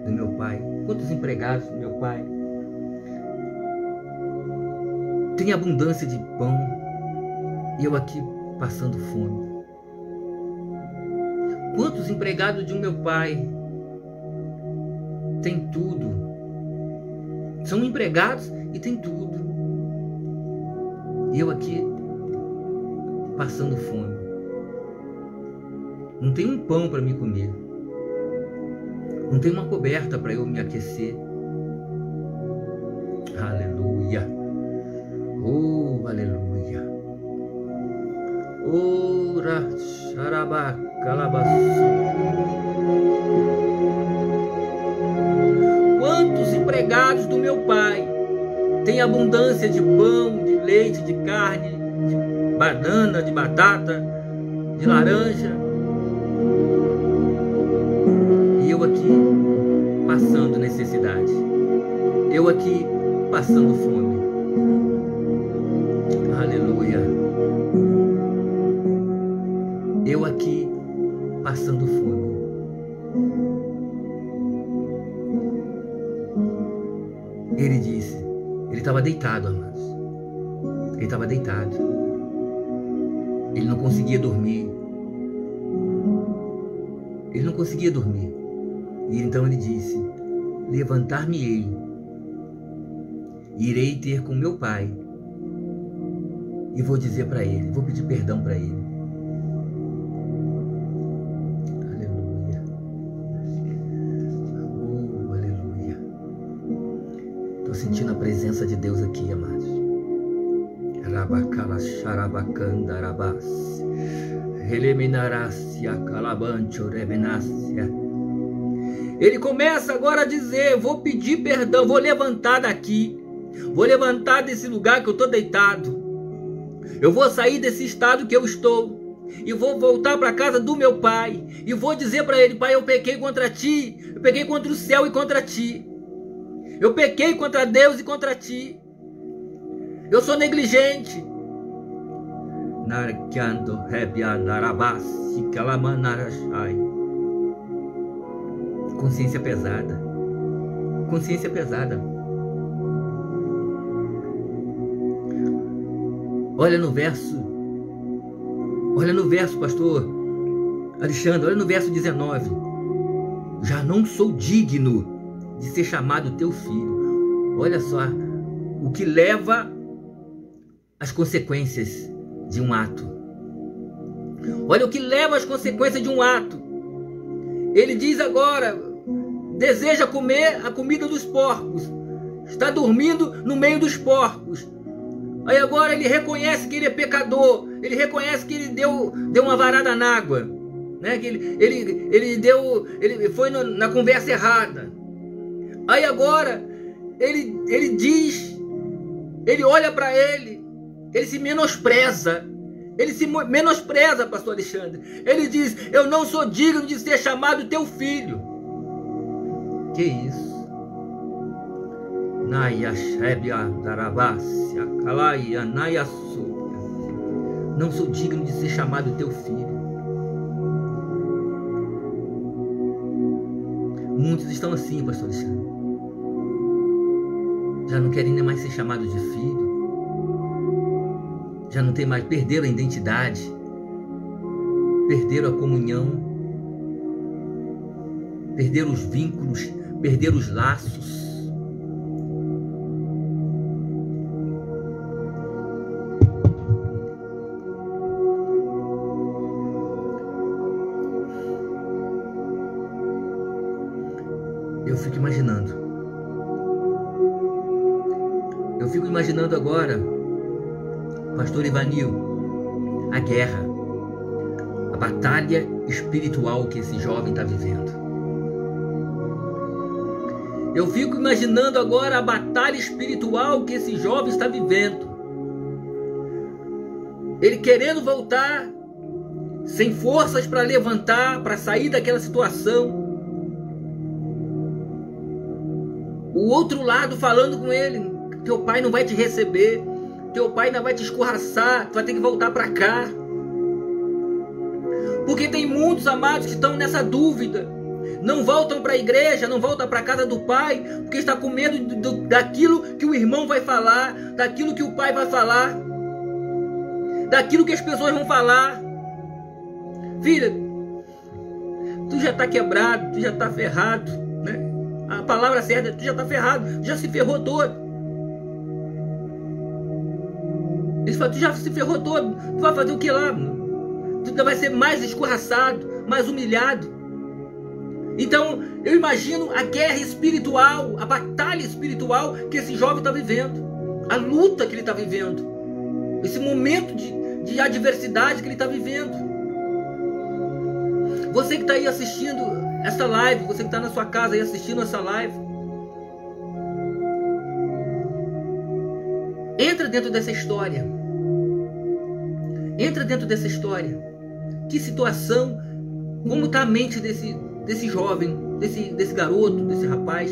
do meu pai, quantos empregados do meu pai tem abundância de pão, e eu aqui passando fome. Quantos empregados de meu pai tem tudo, são empregados e tem tudo, e eu aqui passando fome. Não tem um pão para me comer. Não tem uma coberta para eu me aquecer. Aleluia. Oh, aleluia. Ora, xarabá, calabaçu. Quantos empregados do meu pai têm abundância de pão, de leite, de carne, de banana, de batata, de laranja, e eu aqui passando necessidade, eu aqui passando fome. Aleluia. Eu aqui passando fome. Ele disse, ele estava deitado, amados. Ele estava deitado. Ele não conseguia dormir. Ele não conseguia dormir. E então ele disse, levantar-me-ei, irei ter com meu pai e vou dizer para ele, vou pedir perdão para ele. Aleluia. Oh, aleluia. Estou sentindo a presença de Deus aqui, amados. Rabacala xarabacanda rabas. Eleminarácia calabancho rebenácia. Ele começa agora a dizer, vou pedir perdão, vou levantar daqui, vou levantar desse lugar que eu estou deitado, eu vou sair desse estado que eu estou, e vou voltar para a casa do meu pai, e vou dizer para ele, pai, eu pequei contra ti, eu pequei contra o céu e contra ti, eu pequei contra Deus e contra ti, eu sou negligente. Consciência pesada. Consciência pesada. Olha no verso, pastor Alexandre, olha no verso 19. Já não sou digno de ser chamado teu filho. Olha só o que leva às consequências de um ato. Olha o que leva às consequências de um ato. Ele diz agora, deseja comer a comida dos porcos, está dormindo no meio dos porcos. Aí agora ele reconhece que ele é pecador, ele reconhece que ele deu uma varada na água, né? Que ele foi na conversa errada. Aí agora ele diz, ele olha para ele se menospreza. Ele se menospreza, pastor Alexandre. Ele diz, eu não sou digno de ser chamado teu filho. Que isso? Não sou digno de ser chamado teu filho. Muitos estão assim, pastor Alexandre. Já não querem nem mais ser chamados de filho. Já não tem mais, perderam a identidade, perderam a comunhão, perderam os vínculos, perderam os laços. Eu fico imaginando agora, pastor Ivanil, a guerra, a batalha espiritual que esse jovem está vivendo. Eu fico imaginando agora a batalha espiritual que esse jovem está vivendo. Ele querendo voltar, sem forças para levantar, para sair daquela situação. O outro lado falando com ele, teu pai não vai te receber, teu pai ainda vai te escorraçar, tu vai ter que voltar para cá. Porque tem muitos amados que estão nessa dúvida, não voltam para a igreja, não voltam para a casa do pai, porque está com medo daquilo que o irmão vai falar, daquilo que o pai vai falar, daquilo que as pessoas vão falar. Filha, tu já está quebrado, tu já está ferrado, né? A palavra certa, tu já está ferrado, já se ferrou todo. Eles falam, tu já se ferrou todo, tu vai fazer o que lá? Tu vai ser mais escorraçado, mais humilhado. Então, eu imagino a guerra espiritual, a batalha espiritual que esse jovem está vivendo. A luta que ele está vivendo. Esse momento de adversidade que ele está vivendo. Você que está aí assistindo essa live, você que está na sua casa aí assistindo essa live, entra dentro dessa história. Entra dentro dessa história. Que situação, como está a mente desse jovem, desse garoto, desse rapaz.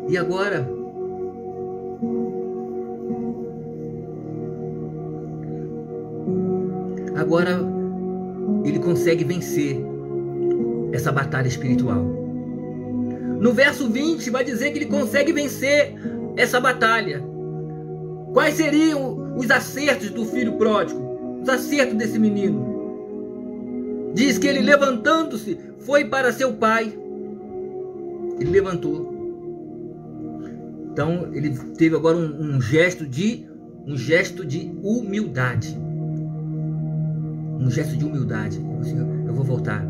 E agora, ele consegue vencer essa batalha espiritual. No verso 20 vai dizer que ele consegue vencer essa batalha. Quais seriam os acertos do filho pródigo? Os acertos desse menino? Diz que ele, levantando-se, foi para seu pai. Ele levantou. Então ele teve agora um gesto de humildade. Um gesto de humildade. Eu vou voltar.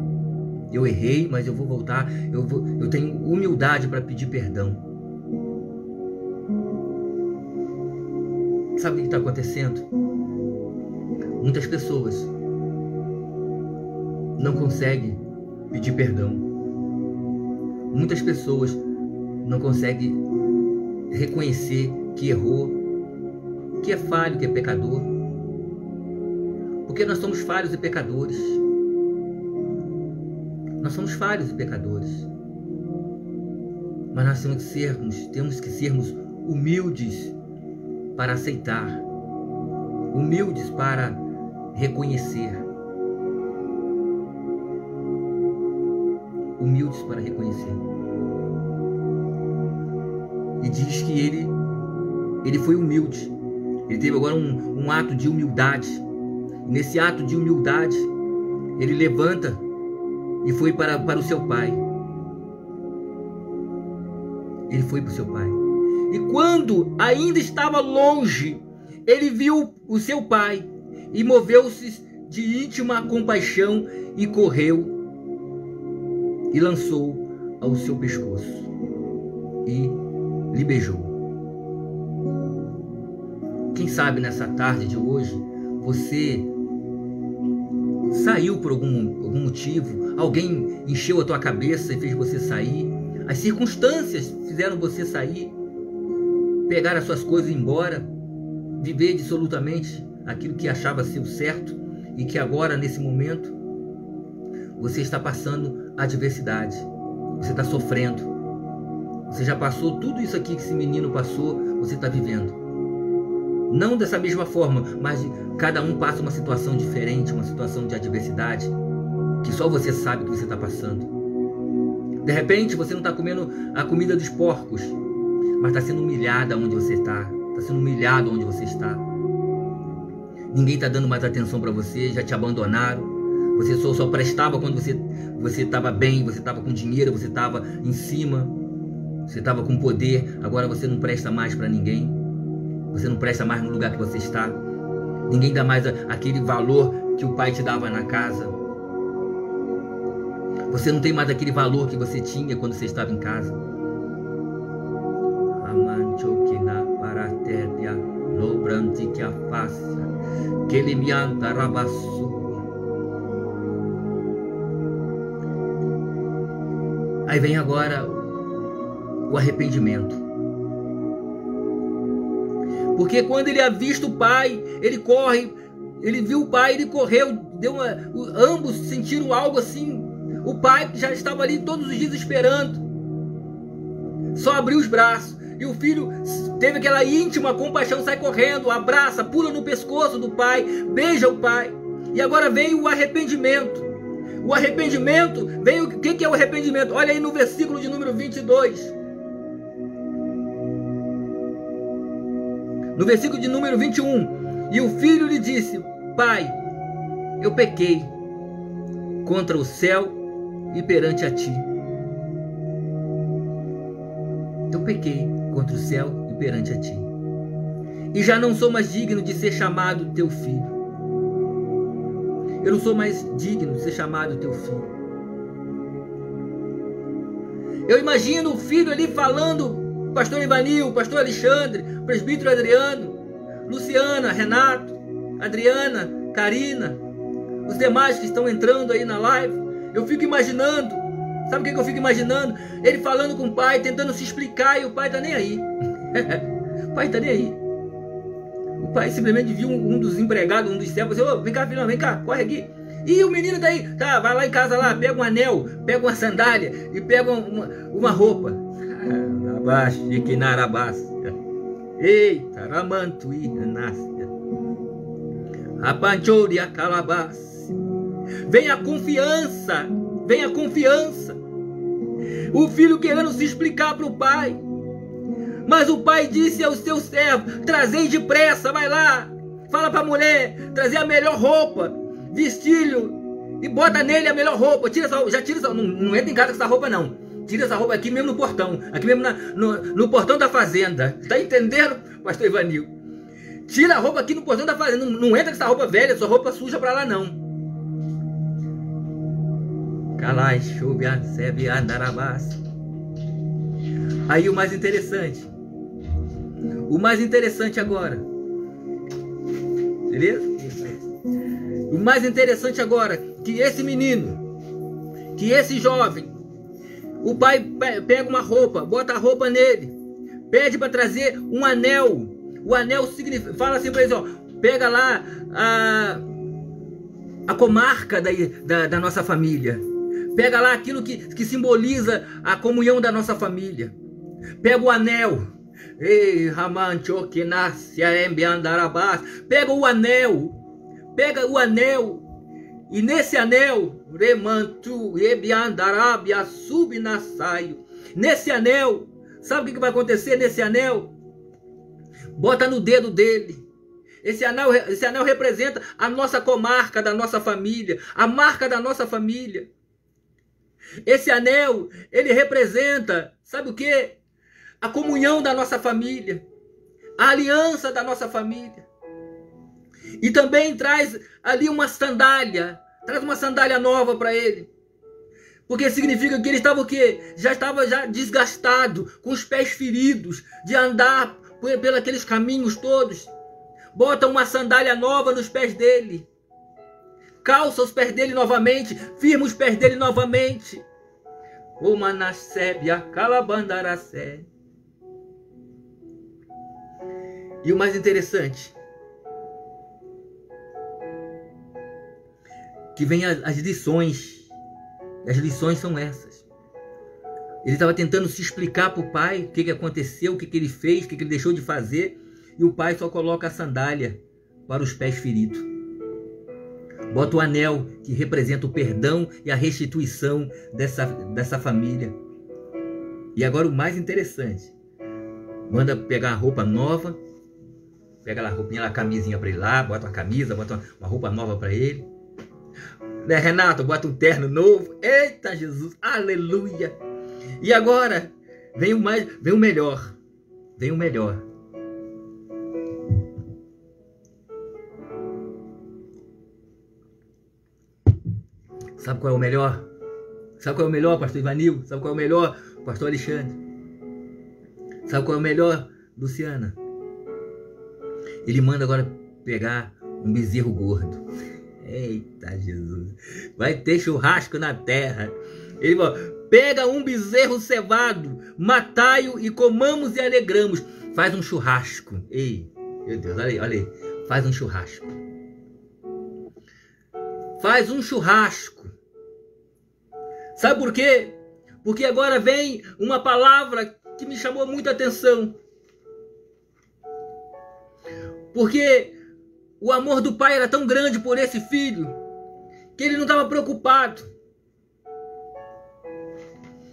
Eu errei, mas eu vou voltar. Eu tenho humildade para pedir perdão. Sabe o que está acontecendo? Muitas pessoas não conseguem pedir perdão. Muitas pessoas não conseguem reconhecer que errou, que é falho, que é pecador. Porque nós somos falhos e pecadores. Nós somos falhos e pecadores. Mas nós temos que sermos humildes para aceitar, humildes para reconhecer, humildes para reconhecer. E diz que ele foi humilde. Ele teve agora um ato de humildade. E nesse ato de humildade, ele levanta e foi para o seu pai. Ele foi para o seu pai. E quando ainda estava longe, ele viu o seu pai e moveu-se de íntima compaixão e correu e lançou ao seu pescoço e lhe beijou. Quem sabe nessa tarde de hoje você saiu por algum motivo, alguém encheu a tua cabeça e fez você sair, as circunstâncias fizeram você sair, pegar as suas coisas e ir embora, viver dissolutamente aquilo que achava ser o certo e que agora, nesse momento, você está passando adversidade, você está sofrendo, você já passou tudo isso aqui que esse menino passou, você está vivendo. Não dessa mesma forma, mas cada um passa uma situação diferente, uma situação de adversidade, que só você sabe que você está passando. De repente, você não está comendo a comida dos porcos, mas está sendo humilhada onde você está sendo humilhado onde você está. Ninguém está dando mais atenção para você, já te abandonaram. Você só prestava quando você estava bem, você estava com dinheiro, você estava em cima, você estava com poder. Agora você não presta mais para ninguém. Você não presta mais no lugar que você está. Ninguém dá mais aquele valor que o pai te dava na casa. Você não tem mais aquele valor que você tinha quando você estava em casa. Aí vem agora o arrependimento. Porque quando ele havia visto o pai, ele corre, ele viu o pai, ele correu, ambos sentiram algo assim. O pai já estava ali todos os dias esperando, só abriu os braços. E o filho teve aquela íntima compaixão, sai correndo, abraça, pula no pescoço do pai, beija o pai. E agora vem o arrependimento. O arrependimento, vem o que é o arrependimento? Olha aí no versículo de número 22. No versículo de número 21. E o filho lhe disse: Pai, eu pequei contra o céu e perante a ti. Eu pequei contra o céu e perante a ti. e já não sou mais digno de ser chamado teu filho. Eu não sou mais digno de ser chamado teu filho. Eu imagino o filho ali falando, pastor Ivanil, pastor Alexandre, presbítero Adriano, Luciana, Renato, Adriana, Karina, os demais que estão entrando aí na live. Eu fico imaginando, sabe o que eu fico imaginando? Ele falando com o pai, tentando se explicar, e o pai tá nem aí. O pai tá nem aí. O pai simplesmente viu um dos empregados, um dos servos, ô, vem cá, filhão, vem cá, corre aqui. E o menino tá aí, tá, vai lá em casa lá, pega um anel, pega uma sandália e pega uma roupa. Abaixo de Kinarabácia. Eita, Ramantuí, Anácia. Rapanchori, a Calabácia. Vem a confiança, vem a confiança. O filho querendo se explicar para o pai. Mas o pai disse ao seu servo, trazei depressa, vai lá. Fala para a mulher, trazer a melhor roupa, vestilho, e bota nele a melhor roupa. Tira essa roupa, já tira essa, não entra em casa com essa roupa não. Tira essa roupa aqui mesmo no portão, aqui mesmo no portão da fazenda. Tá entendendo, pastor Ivanil? Tira a roupa aqui no portão da fazenda, não entra com essa roupa velha, sua roupa suja para lá não. Calai, chove, sebe, andarabás. Aí o mais interessante agora, beleza? O mais interessante agora, que esse menino, que esse jovem, o pai pega uma roupa, bota a roupa nele, pede para trazer um anel. O anel significa, fala assim para eles, ó, pega lá a comarca da nossa família. Pega lá aquilo que simboliza a comunhão da nossa família. Pega o anel. Ei, Ramancho, que nasce a Embiandarabás. Pega o anel. Pega o anel. E nesse anel, Remantu, Ebiandarabia, subnassaio. Nesse anel, sabe o que vai acontecer nesse anel? Bota no dedo dele. Esse anel representa a nossa comarca da nossa família, a marca da nossa família. Esse anel, ele representa, sabe o que? A comunhão da nossa família, a aliança da nossa família. E também traz ali uma sandália, traz uma sandália nova para ele. Porque significa que ele estava o quê? Já estava desgastado, com os pés feridos, de andar pelos aqueles caminhos todos. Bota uma sandália nova nos pés dele. Calça os pés dele novamente, firma os pés dele novamente. O Manassébia, Calabandaracé. E o mais interessante, que vem as lições. As lições são essas. Ele estava tentando se explicar para o pai o que aconteceu, o que ele fez, o que ele deixou de fazer. E o pai só coloca a sandália para os pés feridos. Bota o anel que representa o perdão e a restituição dessa família. E agora o mais interessante. Manda pegar a roupa nova. Pega a roupinha, a camisinha para ele lá. Bota uma camisa, bota uma roupa nova para ele. Né, Renato? Bota um terno novo. Eita Jesus, aleluia. E agora vem o melhor. Vem o melhor. Sabe qual é o melhor? Sabe qual é o melhor, pastor Ivanil? Sabe qual é o melhor, pastor Alexandre? Sabe qual é o melhor, Luciana? Ele manda agora pegar um bezerro gordo. Eita Jesus! Vai ter churrasco na terra. Ele fala, pega um bezerro cevado, matai-o e comamos e alegramos. Faz um churrasco. Ei, meu Deus, olha aí. Faz um churrasco. Faz um churrasco. Sabe por quê? Porque agora vem uma palavra que me chamou muita atenção. Porque o amor do pai era tão grande por esse filho que ele não estava preocupado.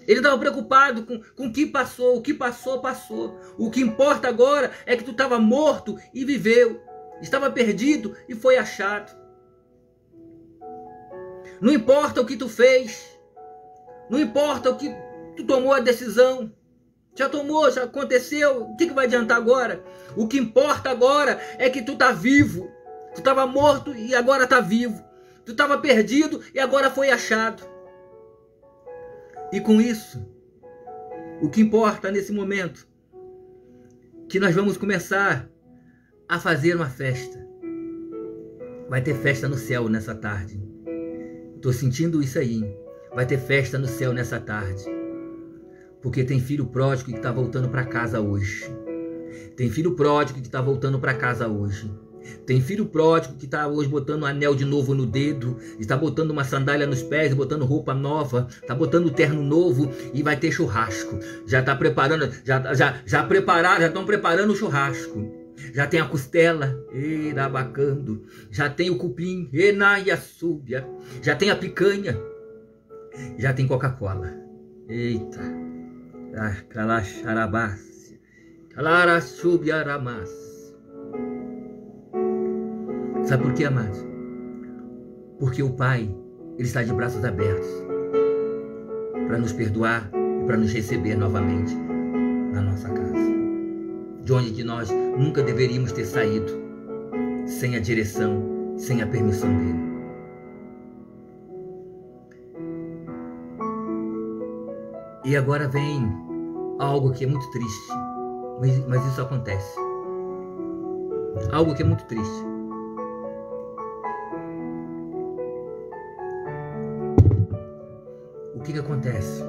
Ele estava preocupado com o que passou. O que passou, passou. O que importa agora é que tu estava morto e viveu. Estava perdido e foi achado. Não importa o que tu fez. Não importa o que tu tomou a decisão. Já tomou, já aconteceu. O que vai adiantar agora? O que importa agora é que tu tá vivo. Tu estava morto e agora está vivo. Tu estava perdido e agora foi achado. E com isso, o que importa nesse momento, que nós vamos começar a fazer uma festa. Vai ter festa no céu nessa tarde. Estou sentindo isso aí. Vai ter festa no céu nessa tarde. Porque tem filho pródigo que está voltando para casa hoje. Tem filho pródigo que está voltando para casa hoje. Tem filho pródigo que está hoje botando um anel de novo no dedo, está botando uma sandália nos pés, botando roupa nova, está botando terno novo e vai ter churrasco. Já está preparando, já estão preparando o churrasco. Já tem a costela, abacando. Já tem o cupim, súbia. Já tem a picanha. Já tem Coca-Cola. Eita. Calacharabácia. Calarassubiaramas. Sabe por quê, amados? Porque o Pai, Ele está de braços abertos para nos perdoar e para nos receber novamente na nossa casa. De onde nós nunca deveríamos ter saído sem a direção, sem a permissão dEle. E agora vem algo que é muito triste, mas isso acontece. Algo que é muito triste. O que acontece?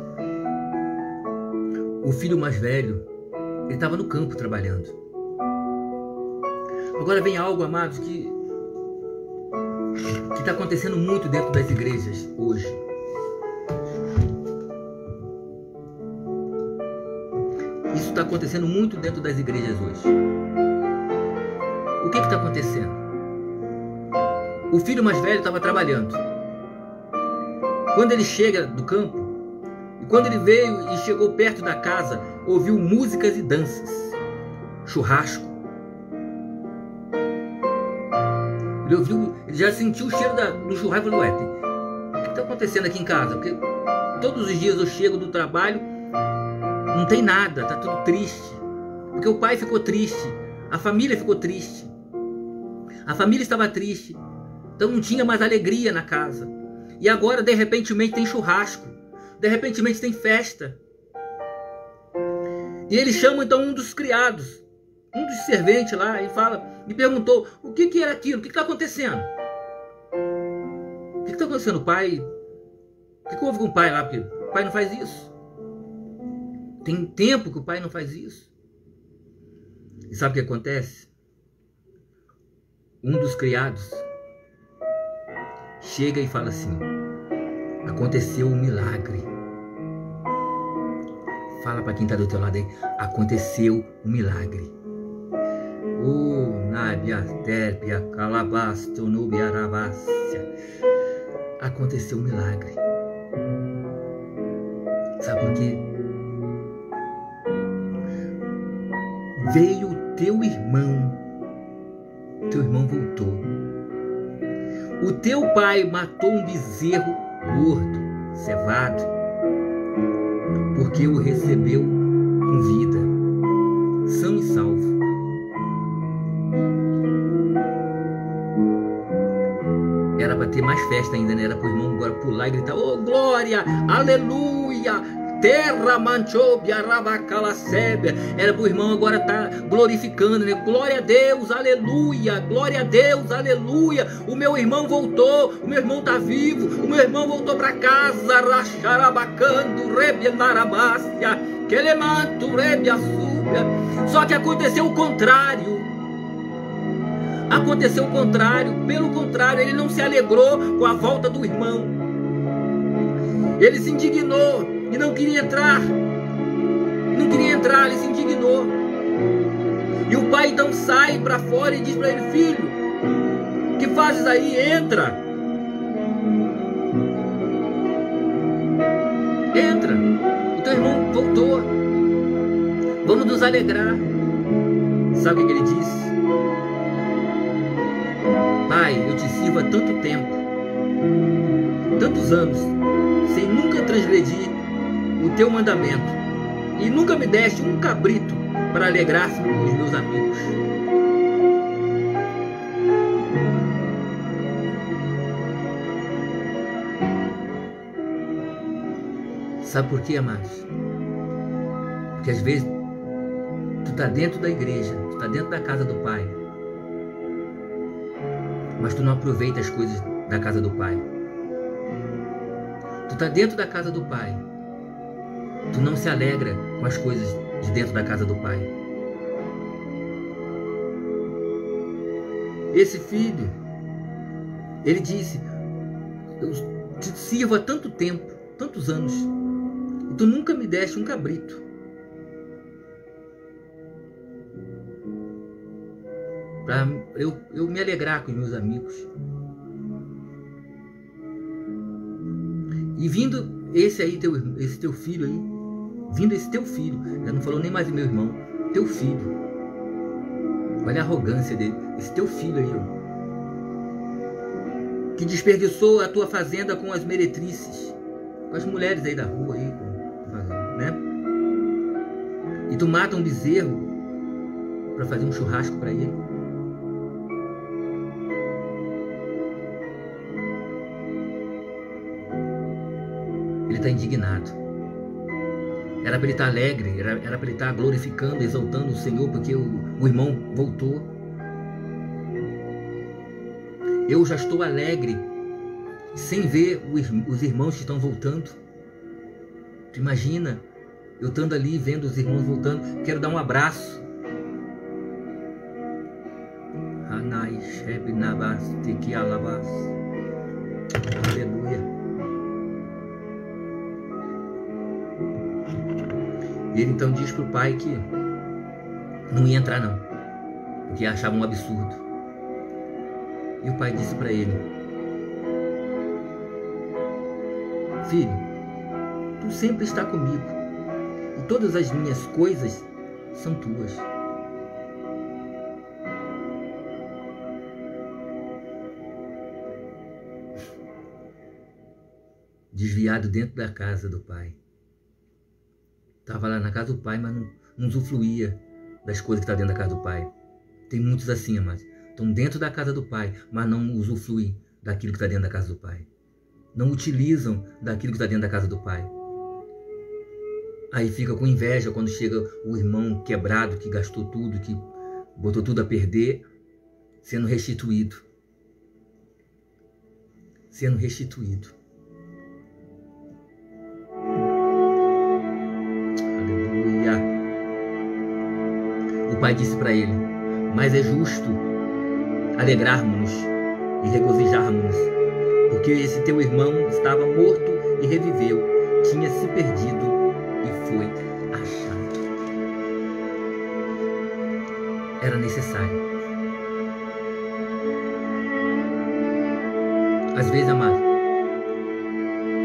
O filho mais velho, ele estava no campo trabalhando. Agora vem algo, amados, que está acontecendo muito dentro das igrejas hoje. Isso está acontecendo muito dentro das igrejas hoje. O que está acontecendo? O filho mais velho estava trabalhando. Quando ele chega do campo, e quando ele veio e chegou perto da casa, ouviu músicas e danças, churrasco. Ele já sentiu o cheiro do churrasco e falou: o que está acontecendo aqui em casa? Porque todos os dias eu chego do trabalho, não tem nada, está tudo triste. Porque o pai ficou triste, a família ficou triste. A família estava triste, então não tinha mais alegria na casa. E agora, de repente, tem churrasco. De repente, tem festa. E ele chama, então, um dos criados, um dos serventes lá, e perguntou: o que era aquilo? O que está acontecendo? O que está acontecendo, pai? O que houve com o pai lá? Porque o pai não faz isso. Tem tempo que o pai não faz isso. E sabe o que acontece? Um dos criados chega e fala assim: aconteceu um milagre. Fala para quem está do teu lado aí: aconteceu um milagre. Aconteceu um milagre. Sabe por quê? Veio o teu irmão voltou. O teu pai matou um bezerro gordo, cevado, porque o recebeu com vida, são e salvo. Era para ter mais festa ainda, né? Era para o irmão agora pular e gritar: oh glória, aleluia, terra manchobia, rabacalacébia. Era para o irmão agora estar glorificando, né? Glória a Deus, aleluia, glória a Deus, aleluia. O meu irmão voltou, o meu irmão está vivo, o meu irmão voltou para casa. Racharabacando, rebianaramácia, quelemanto, rebiaçúbia. Só que aconteceu o contrário. Aconteceu o contrário. Pelo contrário, ele não se alegrou com a volta do irmão. Ele se indignou e não queria entrar. Não queria entrar, ele se indignou. E o pai então sai para fora e diz para ele: filho, o que fazes aí? Entra. Entra. O teu irmão voltou. Vamos nos alegrar. Sabe o que ele disse? Pai, eu te sirvo há tanto tempo, tantos anos, sem nunca transgredir o teu mandamento. e nunca me deste um cabrito para alegrar os meus amigos. Sabe por quê, amados? Porque às vezes tu está dentro da igreja, tu está dentro da casa do Pai, mas tu não aproveita as coisas da casa do Pai. Tu está dentro da casa do Pai, tu não se alegra com as coisas de dentro da casa do Pai. Esse filho, ele disse: eu te sirvo há tanto tempo, tantos anos, e tu nunca me deste um cabrito. Para eu me alegrar com os meus amigos. E vindo esse teu filho aí, vindo esse teu filho, já não falou nem mais do meu irmão, teu filho. Olha a arrogância dele, esse teu filho aí, ó, que desperdiçou a tua fazenda com as meretrices, com as mulheres aí da rua aí, né? E tu mata um bezerro para fazer um churrasco para ele. Ele está indignado. Era para ele estar alegre, era para ele estar glorificando, exaltando o Senhor, porque o irmão voltou. Eu já estou alegre, sem ver os irmãos que estão voltando. Tu imagina, eu estando ali, vendo os irmãos voltando, quero dar um abraço. Aleluia. E ele então diz para o pai que não ia entrar não, porque achava um absurdo. E o pai disse para ele: filho, tu sempre está comigo, e todas as minhas coisas são tuas. Desviado dentro da casa do pai. Estava lá na casa do pai, mas não usufruía das coisas que estão dentro da casa do pai. Tem muitos assim, amados. Estão dentro da casa do pai, mas não usufruem daquilo que está dentro da casa do pai. Não utilizam daquilo que está dentro da casa do pai. Aí fica com inveja quando chega o irmão quebrado, que gastou tudo, que botou tudo a perder, sendo restituído. Sendo restituído. O pai disse para ele: mas é justo alegrarmos-nos e regozijarmos-nos, porque esse teu irmão estava morto e reviveu, tinha se perdido e foi achado. Era necessário. Às vezes, amado,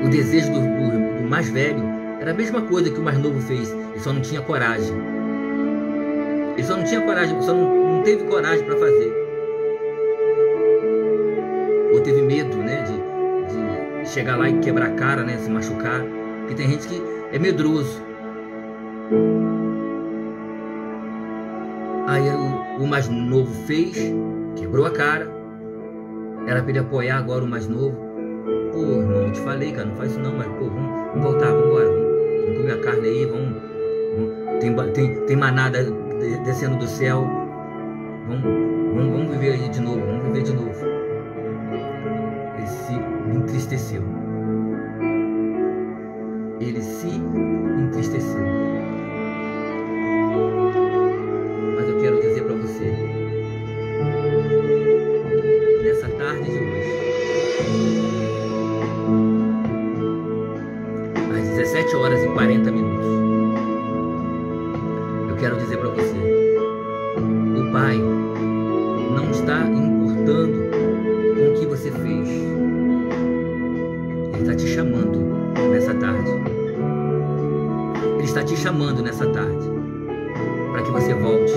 o desejo do mais velho era a mesma coisa que o mais novo fez, ele só não tinha coragem. Ele só não tinha coragem, só não teve coragem para fazer. Ou teve medo, né, de chegar lá e quebrar a cara, né, se machucar. Porque tem gente que é medroso. Aí o mais novo fez, quebrou a cara. Era para ele apoiar agora o mais novo. Pô, irmão, eu te falei, cara, não faz isso não, mas pô, vamos voltar, vamos embora. Vamos comer a carne aí, tem manada descendo do céu, vamos viver aí de novo, vamos viver de novo. Ele se entristeceu. Ele se entristeceu. Mas eu quero dizer para você, nessa tarde de hoje, às 17h40, eu quero dizer para você, o Pai não está importando com o que você fez. Ele está te chamando nessa tarde. Ele está te chamando nessa tarde para que você volte.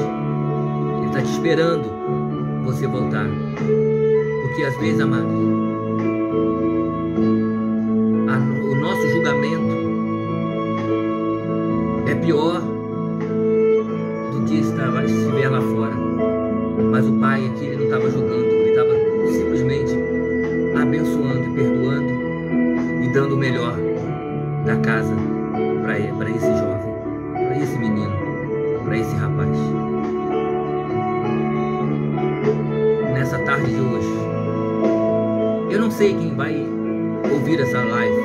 Ele está te esperando você voltar. Porque às vezes, amados, o nosso julgamento é pior do que estiver lá fora. Mas o pai aqui, ele não estava julgando, ele estava simplesmente abençoando e perdoando e dando o melhor da casa para esse jovem, para esse menino, para esse rapaz. Nessa tarde de hoje, eu não sei quem vai ouvir essa live,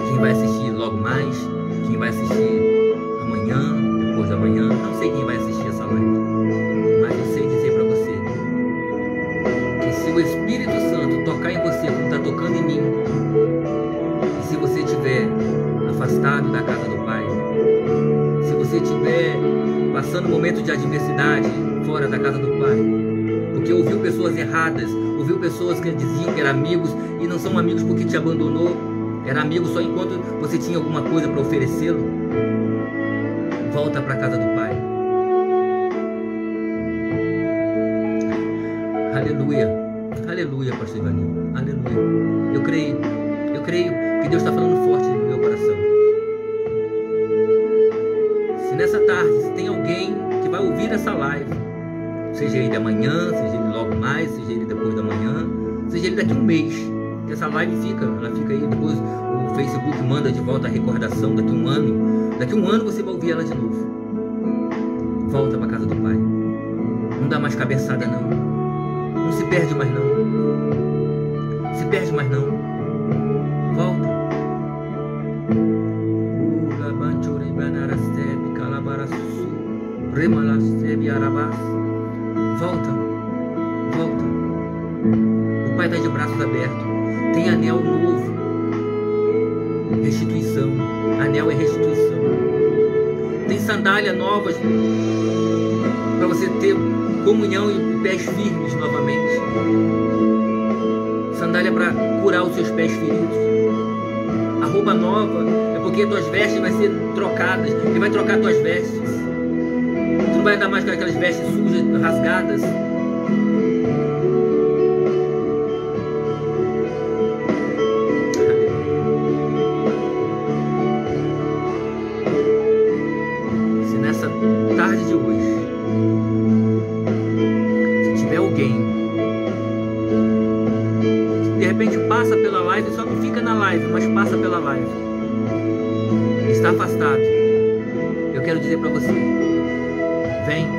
quem vai assistir logo mais, quem vai assistir amanhã, depois da manhã, não sei quem vai assistir essa live, mas eu sei dizer para você que se o Espírito Santo tocar em você como está tocando em mim, e se você estiver afastado da casa do Pai, se você estiver passando um momento de adversidade fora da casa do Pai, porque ouviu pessoas erradas, ouviu pessoas que diziam que eram amigos e não são amigos porque te abandonou, era amigo só enquanto você tinha alguma coisa para oferecê-lo, volta para a casa do Pai. Aleluia, aleluia, pastor Ivanildo, aleluia. Eu creio que Deus está falando forte no meu coração. Se nessa tarde, se tem alguém que vai ouvir essa live, seja ele amanhã, seja ele logo mais, seja ele depois da manhã, seja ele daqui a um mês, que essa live ela fica aí, depois o Facebook manda de volta a recordação daqui a um ano você vai ouvir ela de novo. Volta para a casa do Pai, não dá mais cabeçada não se perde mais não, volta. Volta. O Pai está de braços abertos. Tem anel novo. Restituição. Anel é restituição. Tem sandália novas para você ter comunhão e pés firmes novamente. Sandália para curar os seus pés feridos. A roupa nova é porque tuas vestes vão ser trocadas. Ele vai trocar tuas vestes. Tu não vai dar mais com aquelas vestes sujas, rasgadas. Se nessa tarde de hoje, se tiver alguém que de repente passa pela live, só não fica na live, mas passa pela live, está afastado, eu quero dizer para você: vem.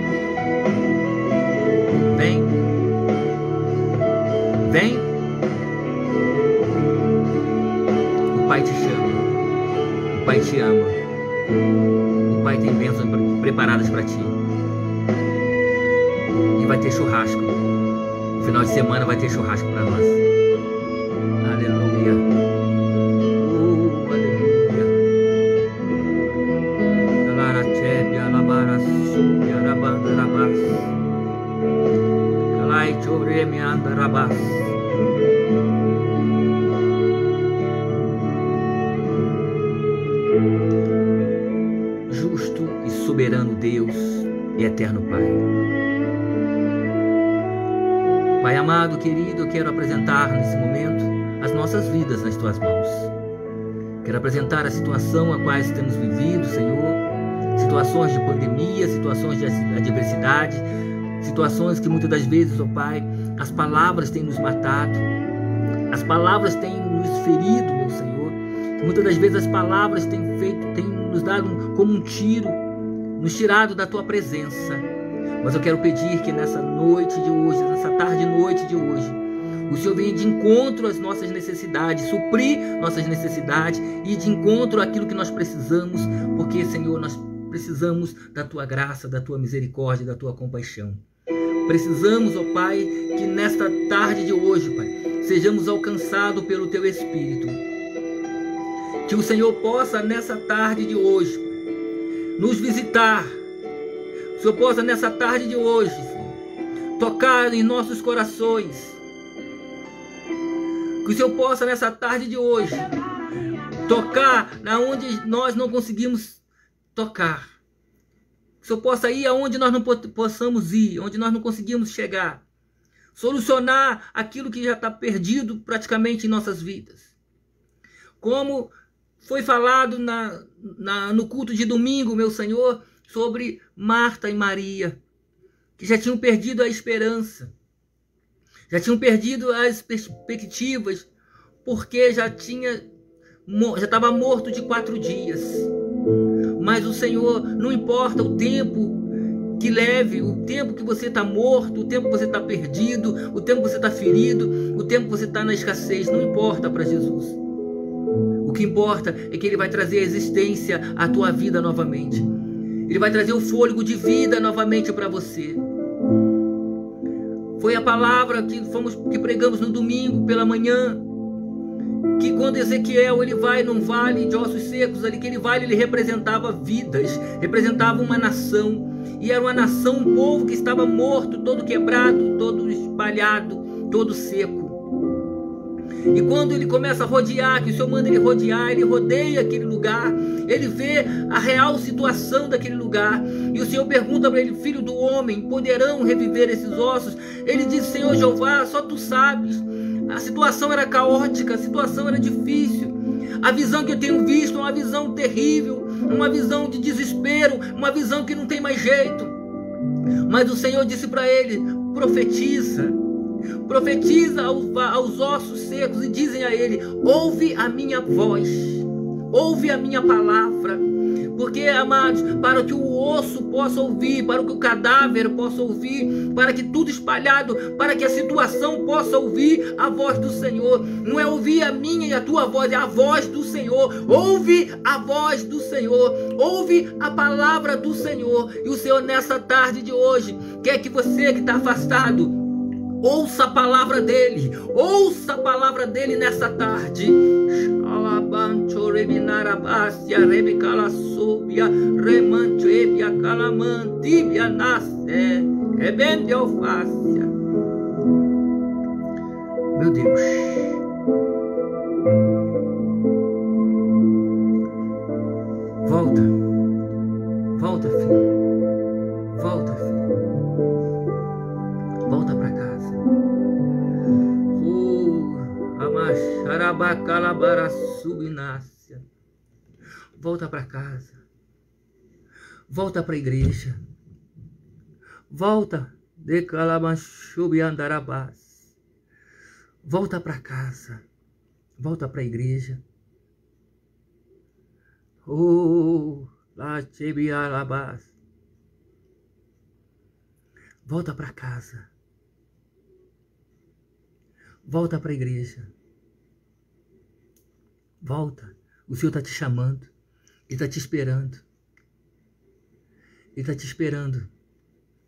O Pai te chama, o Pai te ama, o Pai tem bênçãos preparadas para ti. E vai ter churrasco. No final de semana vai ter churrasco para nós. Aleluia. Aleluia. Justo e soberano Deus e eterno Pai. Pai amado, querido, eu quero apresentar nesse momento as nossas vidas nas tuas mãos. Quero apresentar a situação a quais temos vivido, Senhor, situações de pandemia, situações de adversidade, situações que muitas das vezes, ó Pai, as palavras têm nos matado, as palavras têm nos ferido, meu Senhor. Muitas das vezes as palavras têm nos dado como um tiro, nos tirado da tua presença. Mas eu quero pedir que nessa noite de hoje, nessa tarde e noite de hoje, o Senhor venha de encontro às nossas necessidades, suprir nossas necessidades e de encontro àquilo que nós precisamos, porque, Senhor, nós precisamos da tua graça, da tua misericórdia, da tua compaixão. Precisamos, ó Pai, que nesta tarde de hoje, Pai, sejamos alcançados pelo teu Espírito. Que o Senhor possa nessa tarde de hoje nos visitar. O Senhor possa nessa tarde de hoje, Senhor, tocar em nossos corações. Que o Senhor possa nessa tarde de hoje tocar onde nós não conseguimos tocar. Que o Senhor possa ir aonde nós não possamos ir, onde nós não conseguimos chegar. Solucionar aquilo que já está perdido praticamente em nossas vidas. Como foi falado no culto de domingo, meu Senhor, sobre Marta e Maria, que já tinham perdido a esperança, já tinham perdido as perspectivas, porque já estava morto de 4 dias. Mas o Senhor, não importa o tempo que leve, o tempo que você está morto, o tempo que você está perdido, o tempo que você está ferido, o tempo que você está na escassez, não importa para Jesus. O que importa é que Ele vai trazer a existência à tua vida novamente. Ele vai trazer o fôlego de vida novamente para você. Foi a palavra que pregamos no domingo pela manhã, que quando Ezequiel ele vai num vale de ossos secos, ali aquele vale ele representava vidas, representava uma nação, e era uma nação, um povo que estava morto, todo quebrado, todo espalhado, todo seco. E quando ele começa a rodear, que o Senhor manda ele rodear, ele rodeia aquele lugar, ele vê a real situação daquele lugar, e o Senhor pergunta para ele: filho do homem, poderão reviver esses ossos? Ele diz: Senhor Jeová, só tu sabes. A situação era caótica, a situação era difícil. A visão que eu tenho visto é uma visão terrível, uma visão de desespero, uma visão que não tem mais jeito. Mas o Senhor disse para ele: profetiza. Profetiza aos ossos secos e dizem a ele: ouve a minha voz, ouve a minha palavra. Porque, amados, para que o osso possa ouvir, para que o cadáver possa ouvir, para que tudo espalhado, para que a situação possa ouvir a voz do Senhor. Não é ouvir a minha e a tua voz, é a voz do Senhor. Ouve a voz do Senhor, ouve a palavra do Senhor. E o Senhor, nessa tarde de hoje, quer que você que está afastado, ouça a palavra dele, ouça a palavra dele nessa tarde. Meu Deus, volta, volta, filho, volta, filho, volta para casa. Volta para casa, volta para a igreja, volta de Calamanchubiandarabás, volta para casa, volta para a igreja. Volta para casa, volta para a igreja, volta. O Senhor está te chamando, Ele está te esperando, Ele está te esperando,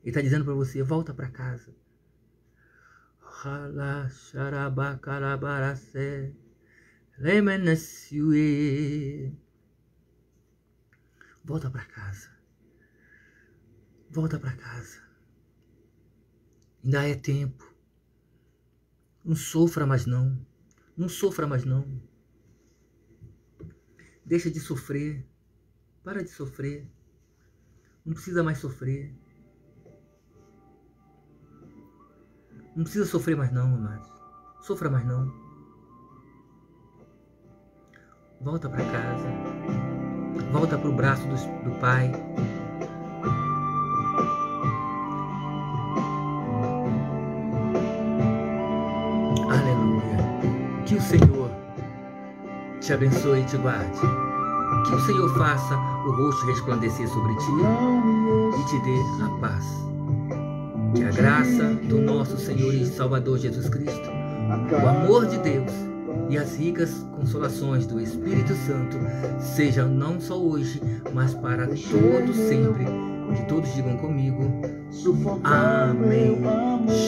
Ele está dizendo para você: volta para casa. Volta para casa, volta para casa. Ainda é tempo. Não sofra mais não, não sofra mais não. Deixa de sofrer, para de sofrer, não precisa mais sofrer. Não precisa sofrer mais não, amados. Sofra mais não. Volta para casa, volta para o braço do Pai. Aleluia. Que o Senhor te abençoe e te guarde. Que o Senhor faça o rosto resplandecer sobre ti e te dê a paz. Que a graça do nosso Senhor e Salvador Jesus Cristo, o amor de Deus e as ricas consolações do Espírito Santo sejam não só hoje, mas para todo sempre. Que todos digam comigo: amém.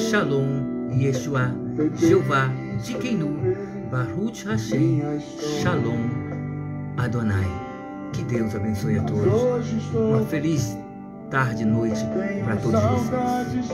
Shalom, Yeshua, Jeová, Tikenu, Baruch Hashem, Shalom, Adonai. Que Deus abençoe a todos. Uma feliz tarde e noite para todos vocês.